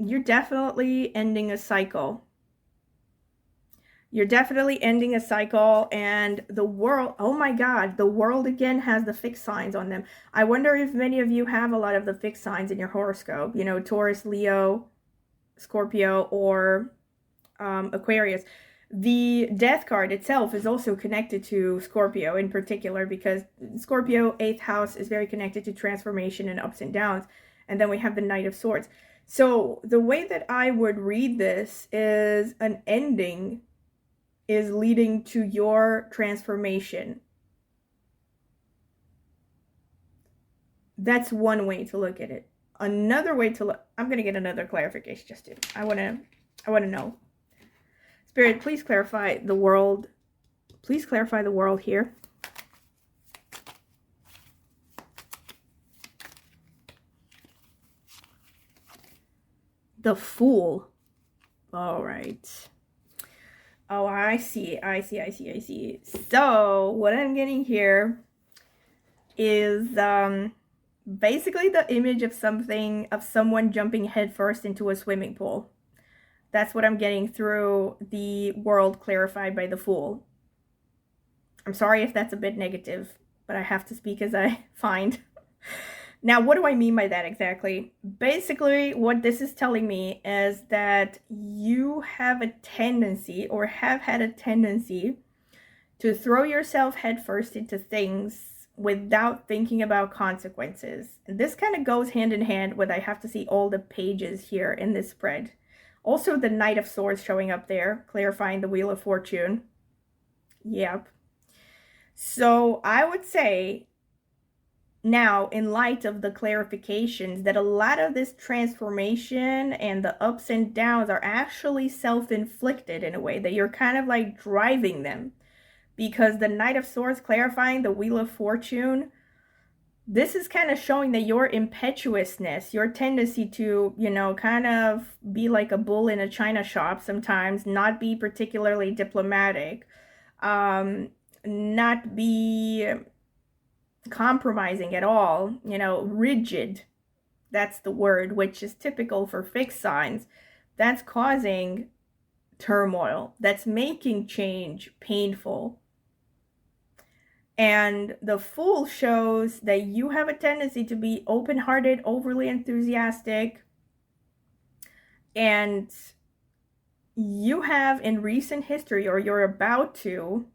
you're definitely ending a cycle. You're definitely ending a cycle, and the world, oh my God, the world again has the fixed signs on them. I wonder if many of you have a lot of the fixed signs in your horoscope, you know, Taurus, Leo, Scorpio, or Aquarius. The Death card itself is also connected to Scorpio in particular, because Scorpio, 8th house, is very connected to transformation and ups and downs. And then we have the Knight of Swords. So the way that I would read this is an ending is leading to your transformation. That's one way to look at it. Another way to look, I'm gonna get another clarification just to, I wanna know. Spirit, please clarify the world. Please clarify the world here. The Fool. All right. Oh, I see. So what I'm getting here is basically the image of someone jumping headfirst into a swimming pool. That's what I'm getting through the world clarified by the Fool. I'm sorry if that's a bit negative, but I have to speak as I find. Now, what do I mean by that exactly? Basically, what this is telling me is that you have a tendency, or have had a tendency, to throw yourself headfirst into things without thinking about consequences. And this kind of goes hand in hand with, I have to see all the pages here in this spread. Also, the Knight of Swords showing up there, clarifying the Wheel of Fortune. Yep. So I would say, now, in light of the clarifications, that a lot of this transformation and the ups and downs are actually self-inflicted in a way, that you're kind of like driving them. Because the Knight of Swords clarifying the Wheel of Fortune, this is kind of showing that your impetuousness, your tendency to, you know, kind of be like a bull in a china shop sometimes, not be particularly diplomatic, not be compromising at all, you know, rigid, that's the word, which is typical for fixed signs. That's causing turmoil, that's making change painful. And the Fool shows that you have a tendency to be open-hearted, overly enthusiastic, and you have in recent history, or you're about to,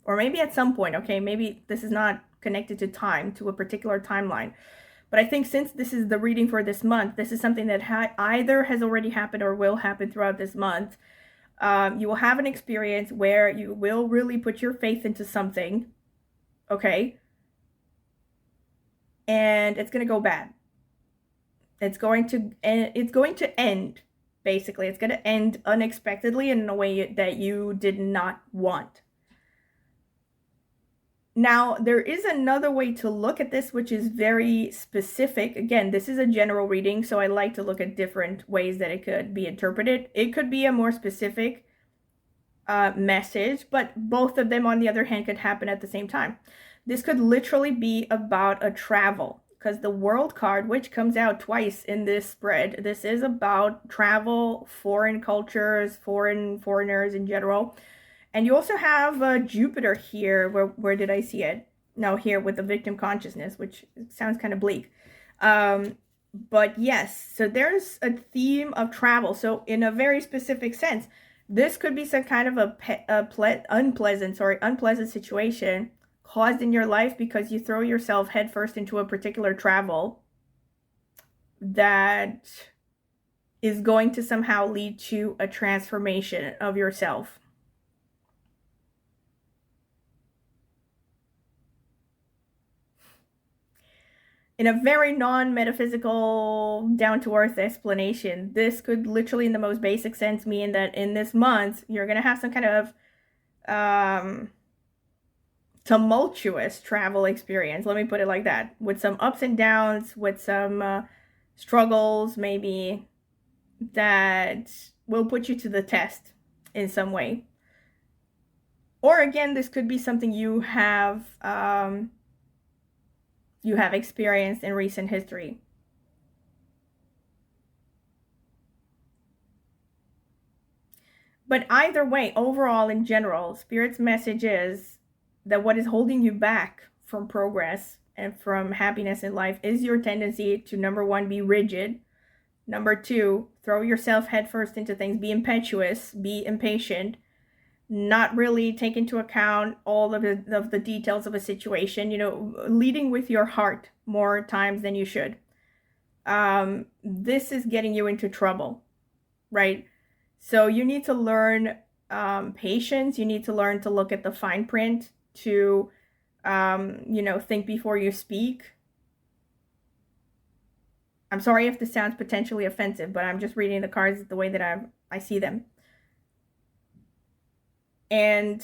or maybe at some point, okay, maybe this is not connected to time, to a particular timeline, but I think since this is the reading for this month, this is something that either has already happened or will happen throughout this month. You will have an experience where you will really put your faith into something, okay, and it's going to go bad. It's going to end, basically. It's going to end unexpectedly in a way that you did not want. Now, there is another way to look at this, which is very specific. Again, this is a general reading, so I like to look at different ways that it could be interpreted. It could be a more specific message, but both of them, on the other hand, could happen at the same time. This could literally be about a travel, because the World card, which comes out twice in this spread, this is about travel, foreign cultures, foreigners in general. And you also have Jupiter here. Where did I see it? No, here with the victim consciousness, which sounds kind of bleak. But yes, so there's a theme of travel. So in a very specific sense, this could be some kind of unpleasant situation caused in your life because you throw yourself headfirst into a particular travel that is going to somehow lead to a transformation of yourself. In a very non-metaphysical, down-to-earth explanation, this could literally, in the most basic sense, mean that in this month, you're going to have some kind of tumultuous travel experience. Let me put it like that. With some ups and downs, with some struggles, maybe, that will put you to the test in some way. Or again, this could be something you have experienced in recent history. But either way, overall, in general, Spirit's message is that what is holding you back from progress and from happiness in life is your tendency to, number one, be rigid. Number two, throw yourself headfirst into things, be impetuous, be impatient, not really take into account all of the details of a situation, you know, leading with your heart more times than you should. This is getting you into trouble, right? So you need to learn patience. You need to learn to look at the fine print, to, you know, think before you speak. I'm sorry if this sounds potentially offensive, but I'm just reading the cards the way that I see them. And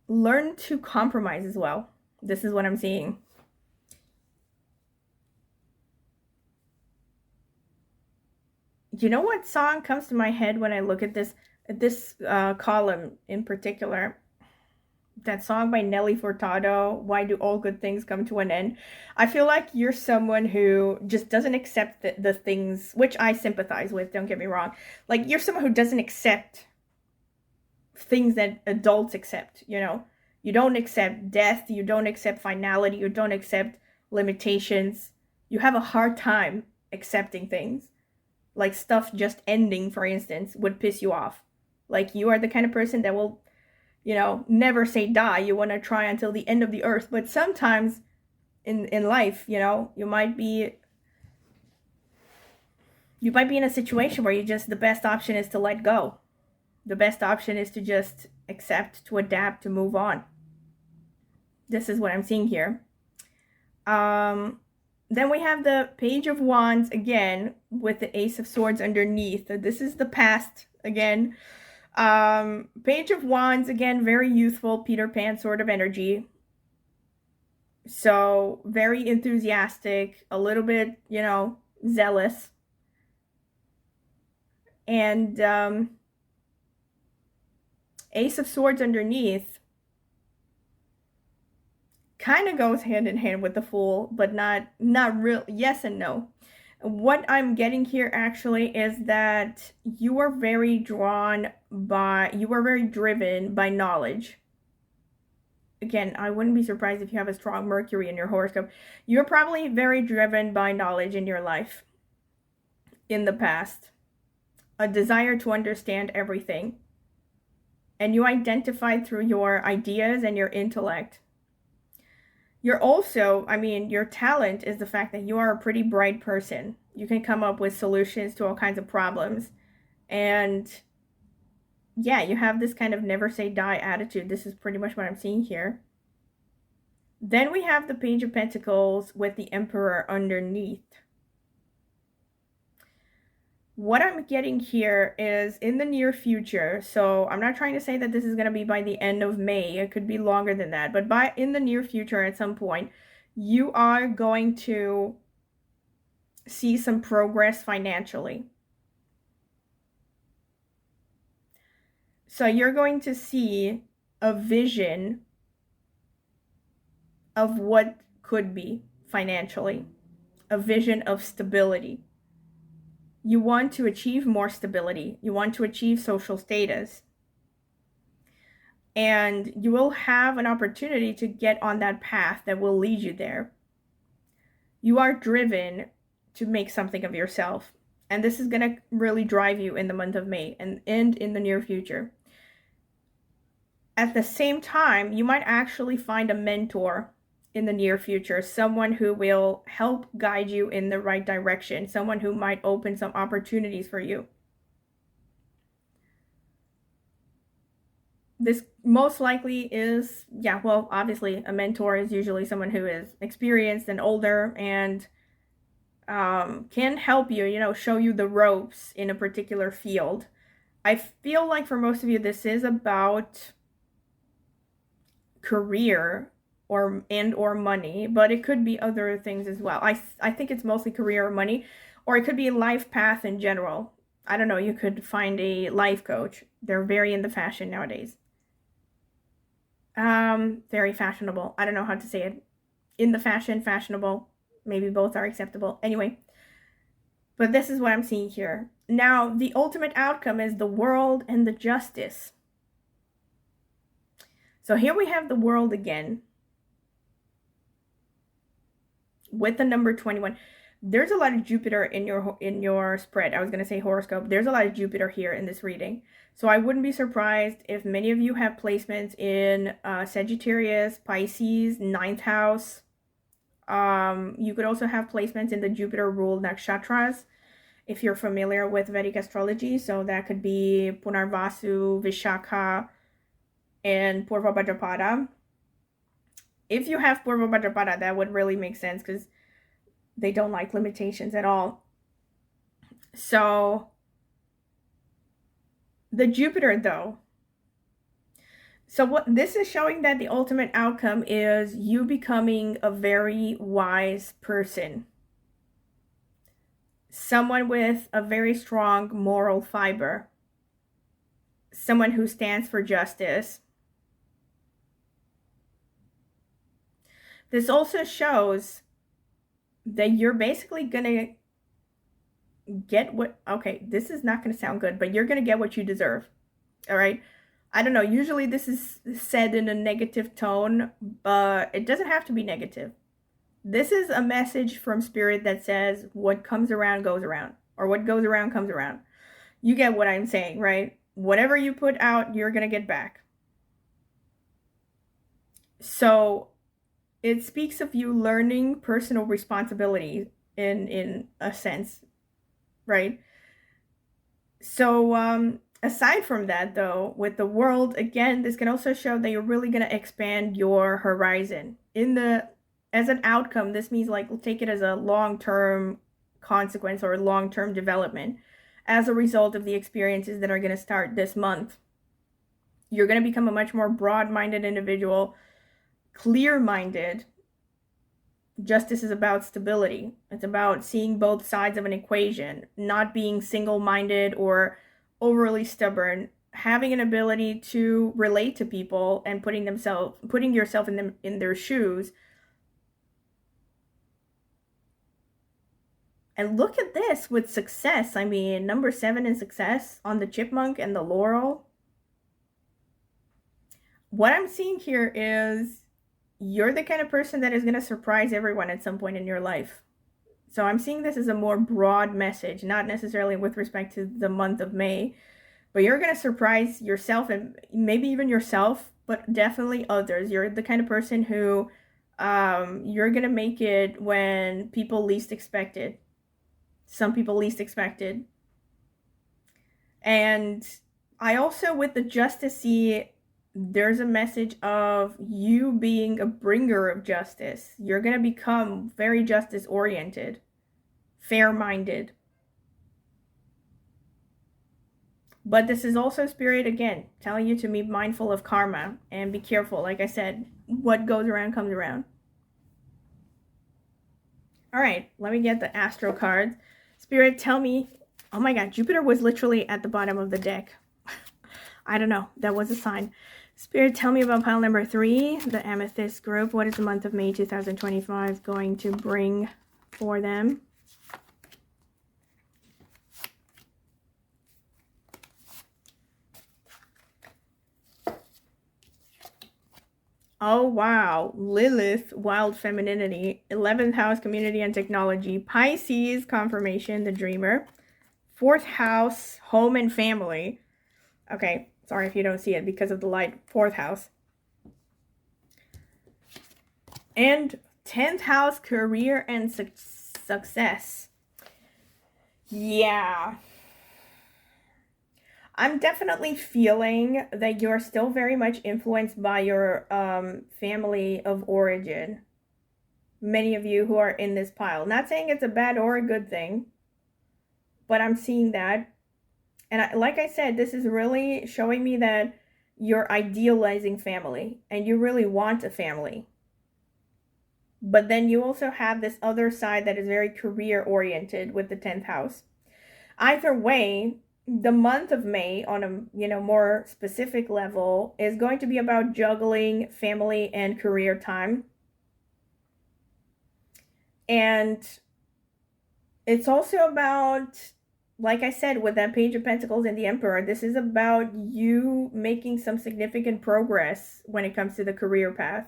learn to compromise as well. This is what I'm seeing. You know what song comes to my head when I look at this column in particular? That song by Nelly Furtado, Why Do All Good Things Come to an End? I feel like you're someone who just doesn't accept the things, which I sympathize with, don't get me wrong. Like, you're someone who doesn't accept things that adults accept, you know? You don't accept death. You don't accept finality. You don't accept limitations. You have a hard time accepting things. Like stuff just ending, for instance, would piss you off. Like you are the kind of person that will, you know, never say die. You want to try until the end of the earth. But sometimes in life, you know, you might be in a situation where the best option is to let go. The best option is to just accept, to adapt, to move on. This is what I'm seeing here. Then we have the Page of Wands again with the Ace of Swords underneath. This is the past again. Page of Wands again, very youthful, Peter Pan sort of energy. So very enthusiastic, a little bit, you know, zealous. And Ace of Swords underneath kind of goes hand in hand with the Fool, but not real. Yes and no. What I'm getting here actually is that you are very driven by knowledge. Again, I wouldn't be surprised if you have a strong Mercury in your horoscope. You're probably very driven by knowledge in your life in the past. A desire to understand everything. And you identified through your ideas and your intellect. You're also, I mean, your talent is the fact that you are a pretty bright person. You can come up with solutions to all kinds of problems. And yeah, you have this kind of never say die attitude. This is pretty much what I'm seeing here. Then we have the Page of Pentacles with the Emperor underneath. What I'm getting here is in the near future, so I'm not trying to say that this is going to be by the end of May. It could be longer than that. But in the near future at some point, you are going to see some progress financially. So you're going to see a vision of what could be financially, a vision of stability. You want to achieve more stability. You want to achieve social status. And you will have an opportunity to get on that path that will lead you there. You are driven to make something of yourself. And this is going to really drive you in the month of May and in the near future. At the same time, you might actually find a mentor in the near future, someone who will help guide you in the right direction, someone who might open some opportunities for you. This most likely is, yeah, well, obviously a mentor is usually someone who is experienced and older and can help you, you know, show you the ropes in a particular field. I feel like for most of you, this is about career or money, but it could be other things as well. I think it's mostly career or money, or it could be a life path in general. I don't know, you could find a life coach. They're very in the fashion nowadays. Very fashionable. I don't know how to say it. In the fashion, fashionable. Maybe both are acceptable. Anyway, but this is what I'm seeing here. Now, the ultimate outcome is the World and the Justice. So here we have the World again with the number 21. There's a lot of Jupiter in your spread. I was going to say horoscope. There's a lot of Jupiter here in this reading. So I wouldn't be surprised if many of you have placements in Sagittarius, Pisces, 9th house. You could also have placements in the Jupiter ruled nakshatras if you're familiar with Vedic astrology. So that could be Punarvasu, Vishakha, and Purva Bhadrapada. If you have Purva Bhadrapada, that would really make sense because they don't like limitations at all. So the Jupiter though. So what this is showing that the ultimate outcome is you becoming a very wise person. Someone with a very strong moral fiber. Someone who stands for justice. This also shows that you're basically gonna get what, okay, this is not gonna sound good, but you're gonna get what you deserve. All right. I don't know, usually this is said in a negative tone, but it doesn't have to be negative. This is a message from Spirit that says what comes around goes around, or what goes around comes around. You get what I'm saying, right? Whatever you put out, you're going to get back. So it speaks of you learning personal responsibility in a sense, right? So aside from that, though, with the world, again, this can also show that you're really going to expand your horizon. As an outcome, this means, like, take it as a long-term consequence or long-term development as a result of the experiences that are going to start this month. You're going to become a much more broad-minded individual, clear-minded. Justice is about stability. It's about seeing both sides of an equation, not being single-minded or overly stubborn, having an ability to relate to people and putting yourself in their shoes. And look at this with success. I mean, number 7 in success on the chipmunk and the laurel. What I'm seeing here is you're the kind of person that is going to surprise everyone at some point in your life. So I'm seeing this as a more broad message, not necessarily with respect to the month of May, but you're going to surprise yourself and maybe even yourself, but definitely others. You're the kind of person who you're going to make it when people least expect it. Some people least expected. And I also, with the justice, see there's a message of you being a bringer of justice. You're going to become very justice oriented, fair-minded. But this is also Spirit, again, telling you to be mindful of karma and be careful. Like I said, what goes around comes around. All right, let me get the Astro cards. Spirit, tell me. Oh my God, Jupiter was literally at the bottom of the deck. I don't know. That was a sign. Spirit, tell me about pile number 3, the Amethyst group. What is the month of May 2025 going to bring for them? Oh, wow. Lilith, wild femininity. 11th house, community and technology. Pisces, confirmation, the dreamer. 4th house, home and family. Okay, sorry if you don't see it because of the light. 4th house. And 10th house, career and success. Yeah. I'm definitely feeling that you're still very much influenced by your family of origin. Many of you who are in this pile. Not saying it's a bad or a good thing, but I'm seeing that. And like I said, this is really showing me that you're idealizing family and you really want a family. But then you also have this other side that is very career oriented with the 10th house. Either way, the month of May on a more specific level is going to be about juggling family and career time. And it's also about, like I said, with that Page of Pentacles and the Emperor, this is about you making some significant progress when it comes to the career path.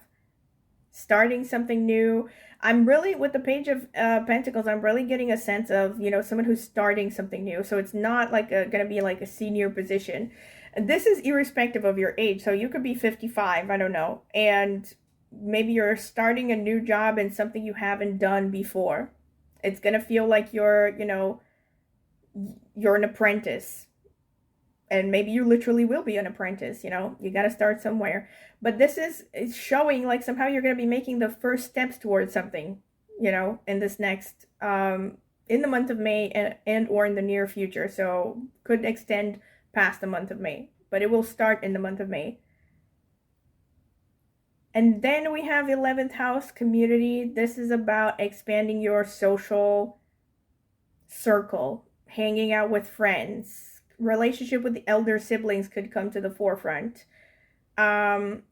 Starting something new. I'm really, with the Page of Pentacles, I'm really getting a sense of, someone who's starting something new. So it's not like going to be like a senior position. And this is irrespective of your age. So you could be 55, I don't know. And maybe you're starting a new job in something you haven't done before. It's going to feel like you're an apprentice. And maybe you literally will be an apprentice, you got to start somewhere. But this is showing like somehow you're going to be making the first steps towards something, in this next, in the month of May and or in the near future. So could extend past the month of May, but it will start in the month of May. And then we have 11th house, community. This is about expanding your social circle, hanging out with friends. Relationship with the elder siblings could come to the forefront.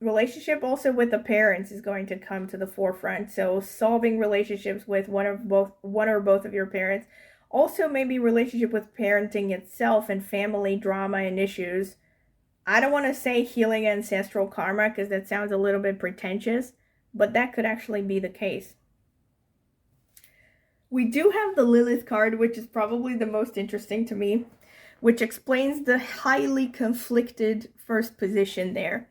Relationship also with the parents is going to come to the forefront. So solving relationships with one or both of your parents. Also maybe relationship with parenting itself and family drama and issues. I don't want to say healing ancestral karma because that sounds a little bit pretentious, but that could actually be the case. We do have the Lilith card, which is probably the most interesting to me, which explains the highly conflicted first position there.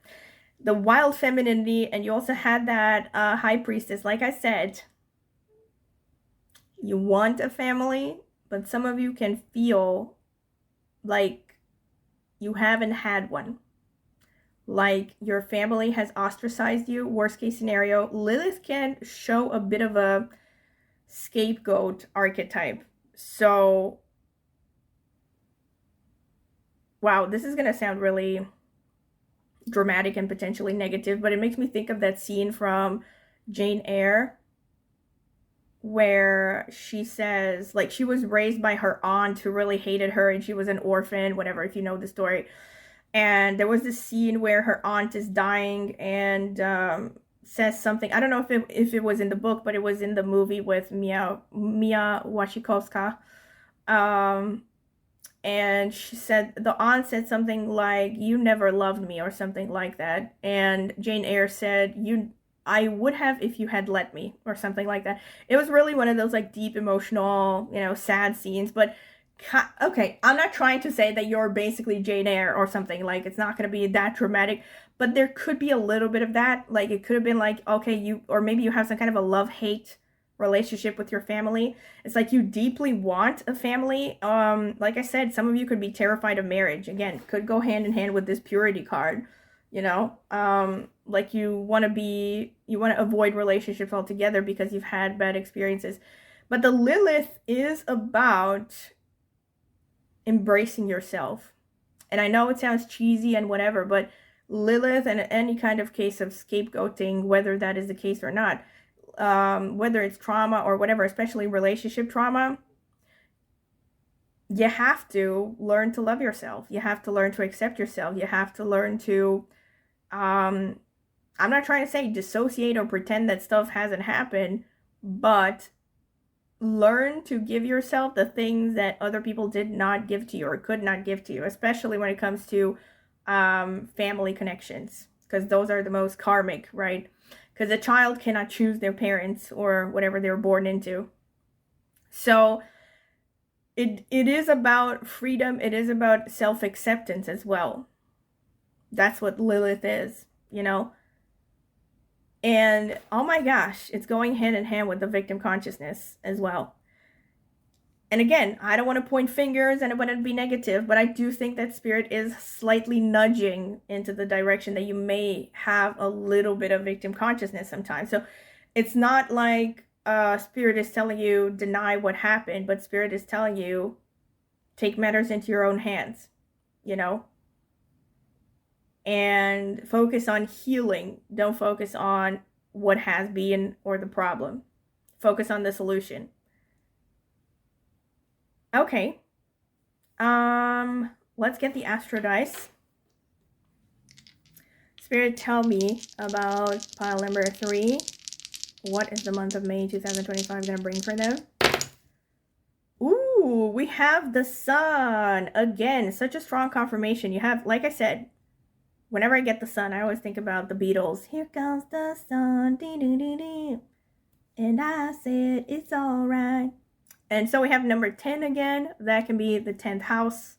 The wild femininity, and you also had that high priestess. Like I said, you want a family, but some of you can feel like you haven't had one. Like your family has ostracized you. Worst case scenario, Lilith can show a bit of a scapegoat archetype. So, wow, this is going to sound really dramatic and potentially negative, but it makes me think of that scene from Jane Eyre where she says, like, she was raised by her aunt who really hated her and she was an orphan, whatever, if you know the story. And there was this scene where her aunt is dying and says something. I don't know if it was in the book, but it was in the movie with Mia Wasikowska. And she said, the aunt said something like, "You never loved me," or something like that. And Jane Eyre said, "I would have if you had let me," or something like that. It was really one of those like deep emotional, sad scenes. But okay, I'm not trying to say that you're basically Jane Eyre or something. Like, it's not going to be that dramatic, but there could be a little bit of that. Like, it could have been like, okay, or maybe you have some kind of a love-hate relationship with your family. It's like you deeply want a family. Like I said, some of you could be terrified of marriage. Again, could go hand in hand with this purity card, like you want to avoid relationships altogether because you've had bad experiences. But the Lilith is about embracing yourself. And I know it sounds cheesy and whatever, but Lilith and any kind of case of scapegoating, whether that is the case or not, whether it's trauma or whatever, especially relationship trauma, you have to learn to love yourself. You have to learn to accept yourself. You have to learn to, I'm not trying to say dissociate or pretend that stuff hasn't happened, but learn to give yourself the things that other people did not give to you or could not give to you, especially when it comes to family connections, because those are the most karmic, right? Because a child cannot choose their parents or whatever they were born into. So it is about freedom. It is about self-acceptance as well. That's what Lilith is, And oh my gosh, it's going hand in hand with the victim consciousness as well. And again, I don't want to point fingers and I want to be negative, but I do think that Spirit is slightly nudging into the direction that you may have a little bit of victim consciousness sometimes. So it's not like Spirit is telling you deny what happened, but Spirit is telling you take matters into your own hands, and focus on healing. Don't focus on what has been or the problem. Focus on the solution. Okay. Let's get the Astro dice. Spirit, tell me about pile number 3. What is the month of May 2025 going to bring for them? Ooh, we have the Sun. Again, such a strong confirmation. You have, like I said, whenever I get the Sun, I always think about the Beatles. Here comes the sun, dee dee dee dee. And I said, it's all right. And so we have number 10 again. That can be the 10th house.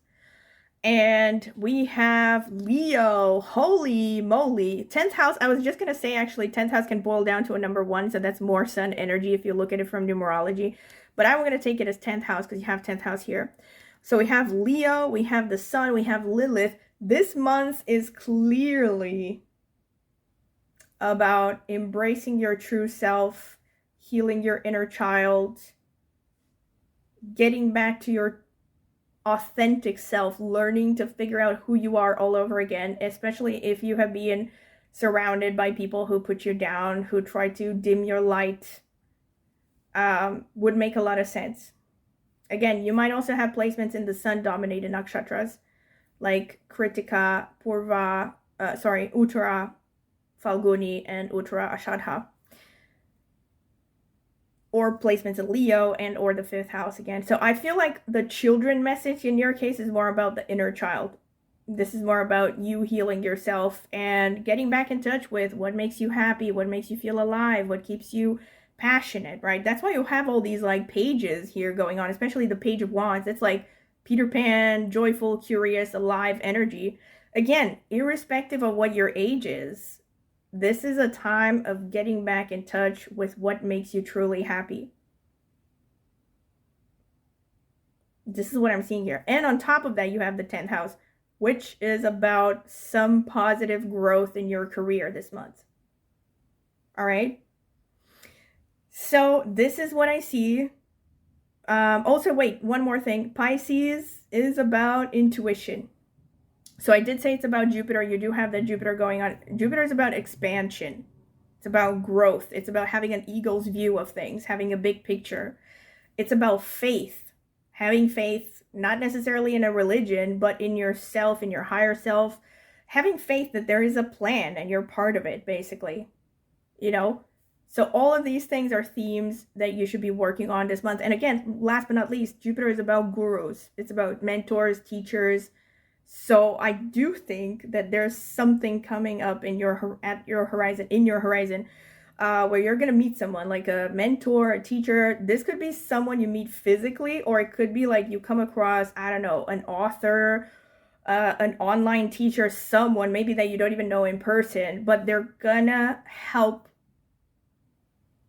And we have Leo. Holy moly. 10th house. I was just going to say, actually, 10th house can boil down to a number 1. So that's more Sun energy if you look at it from numerology. But I'm going to take it as 10th house because you have 10th house here. So we have Leo. We have the Sun. We have Lilith. This month is clearly about embracing your true self, healing your inner child, getting back to your authentic self, learning to figure out who you are all over again, especially if you have been surrounded by people who put you down, who try to dim your light, would make a lot of sense. Again, you might also have placements in the Sun-dominated nakshatras, like Kritika, Purva, Uttara, Falguni, and Uttara Ashadha. Or placements in Leo and or the 5th house again. So I feel like the children message in your case is more about the inner child. This is more about you healing yourself and getting back in touch with what makes you happy, what makes you feel alive, what keeps you passionate, right? That's why you have all these like pages here going on, especially the Page of Wands. It's like Peter Pan, joyful, curious, alive energy. Again, irrespective of what your age is, this is a time of getting back in touch with what makes you truly happy. This is what I'm seeing here. And on top of that, you have the 10th house, which is about some positive growth in your career this month. All right. So this is what I see. Also, wait, one more thing. Pisces is about intuition. So I did say it's about Jupiter. You do have the Jupiter going on. Jupiter is about expansion. It's about growth. It's about having an eagle's view of things, having a big picture. It's about faith, having faith, not necessarily in a religion, but in yourself, in your higher self, having faith that there is a plan and you're part of it, basically, you know? So all of these things are themes that you should be working on this month. And again, last but not least, Jupiter is about gurus. It's about mentors, teachers. So I do think that there's something coming up in your horizon, where you're going to meet someone like a mentor, a teacher. This could be someone you meet physically, or it could be like you come across, I don't know, an author, an online teacher, someone maybe that you don't even know in person, but they're gonna help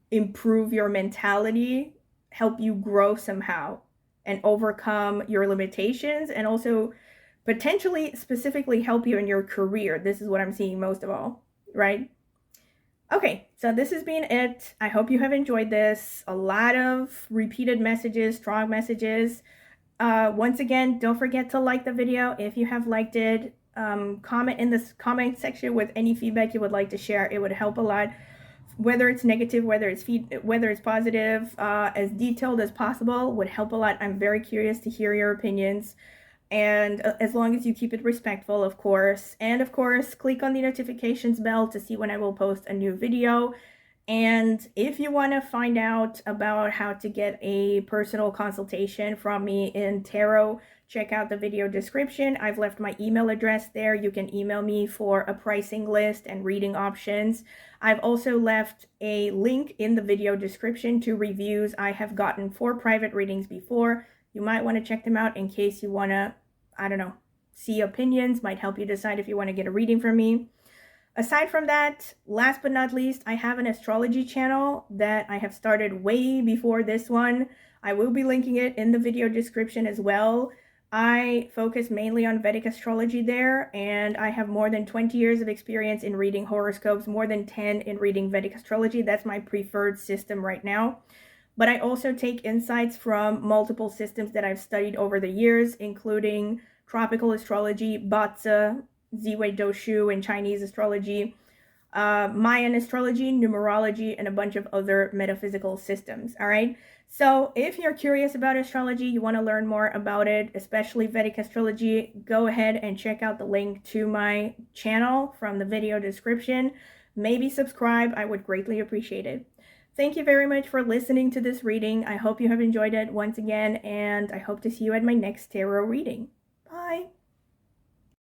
improve your mentality, help you grow somehow and overcome your limitations, and also potentially specifically help you in your career. This is what I'm seeing most of all, right? Okay, so this has been it. I hope you have enjoyed this. A lot of repeated messages, strong messages. Once again, don't forget to like the video if you have liked it. Comment in this comment section with any feedback you would like to share. It would help a lot. Whether it's negative, whether it's positive, as detailed as possible would help a lot. I'm very curious to hear your opinions. And as long as you keep it respectful, of course. And of course, click on the notifications bell to see when I will post a new video. And if you want to find out about how to get a personal consultation from me in tarot, check out the video description. I've left my email address there. You can email me for a pricing list and reading options. I've also left a link in the video description to reviews I have gotten for private readings before. You might want to check them out in case you want to, I don't know, see opinions, might help you decide if you want to get a reading from me. Aside from that, last but not least, I have an astrology channel that I have started way before this one. I will be linking it in the video description as well. I focus mainly on Vedic astrology there, and I have more than 20 years of experience in reading horoscopes, more than 10 in reading Vedic astrology. That's my preferred system right now. But I also take insights from multiple systems that I've studied over the years, including tropical astrology, Batsa, Ziwei Doshu, and Chinese astrology, Mayan astrology, numerology, and a bunch of other metaphysical systems, all right? So if you're curious about astrology, you want to learn more about it, especially Vedic astrology, go ahead and check out the link to my channel from the video description. Maybe subscribe, I would greatly appreciate it. Thank you very much for listening to this reading. I hope you have enjoyed it once again, and I hope to see you at my next tarot reading. Bye!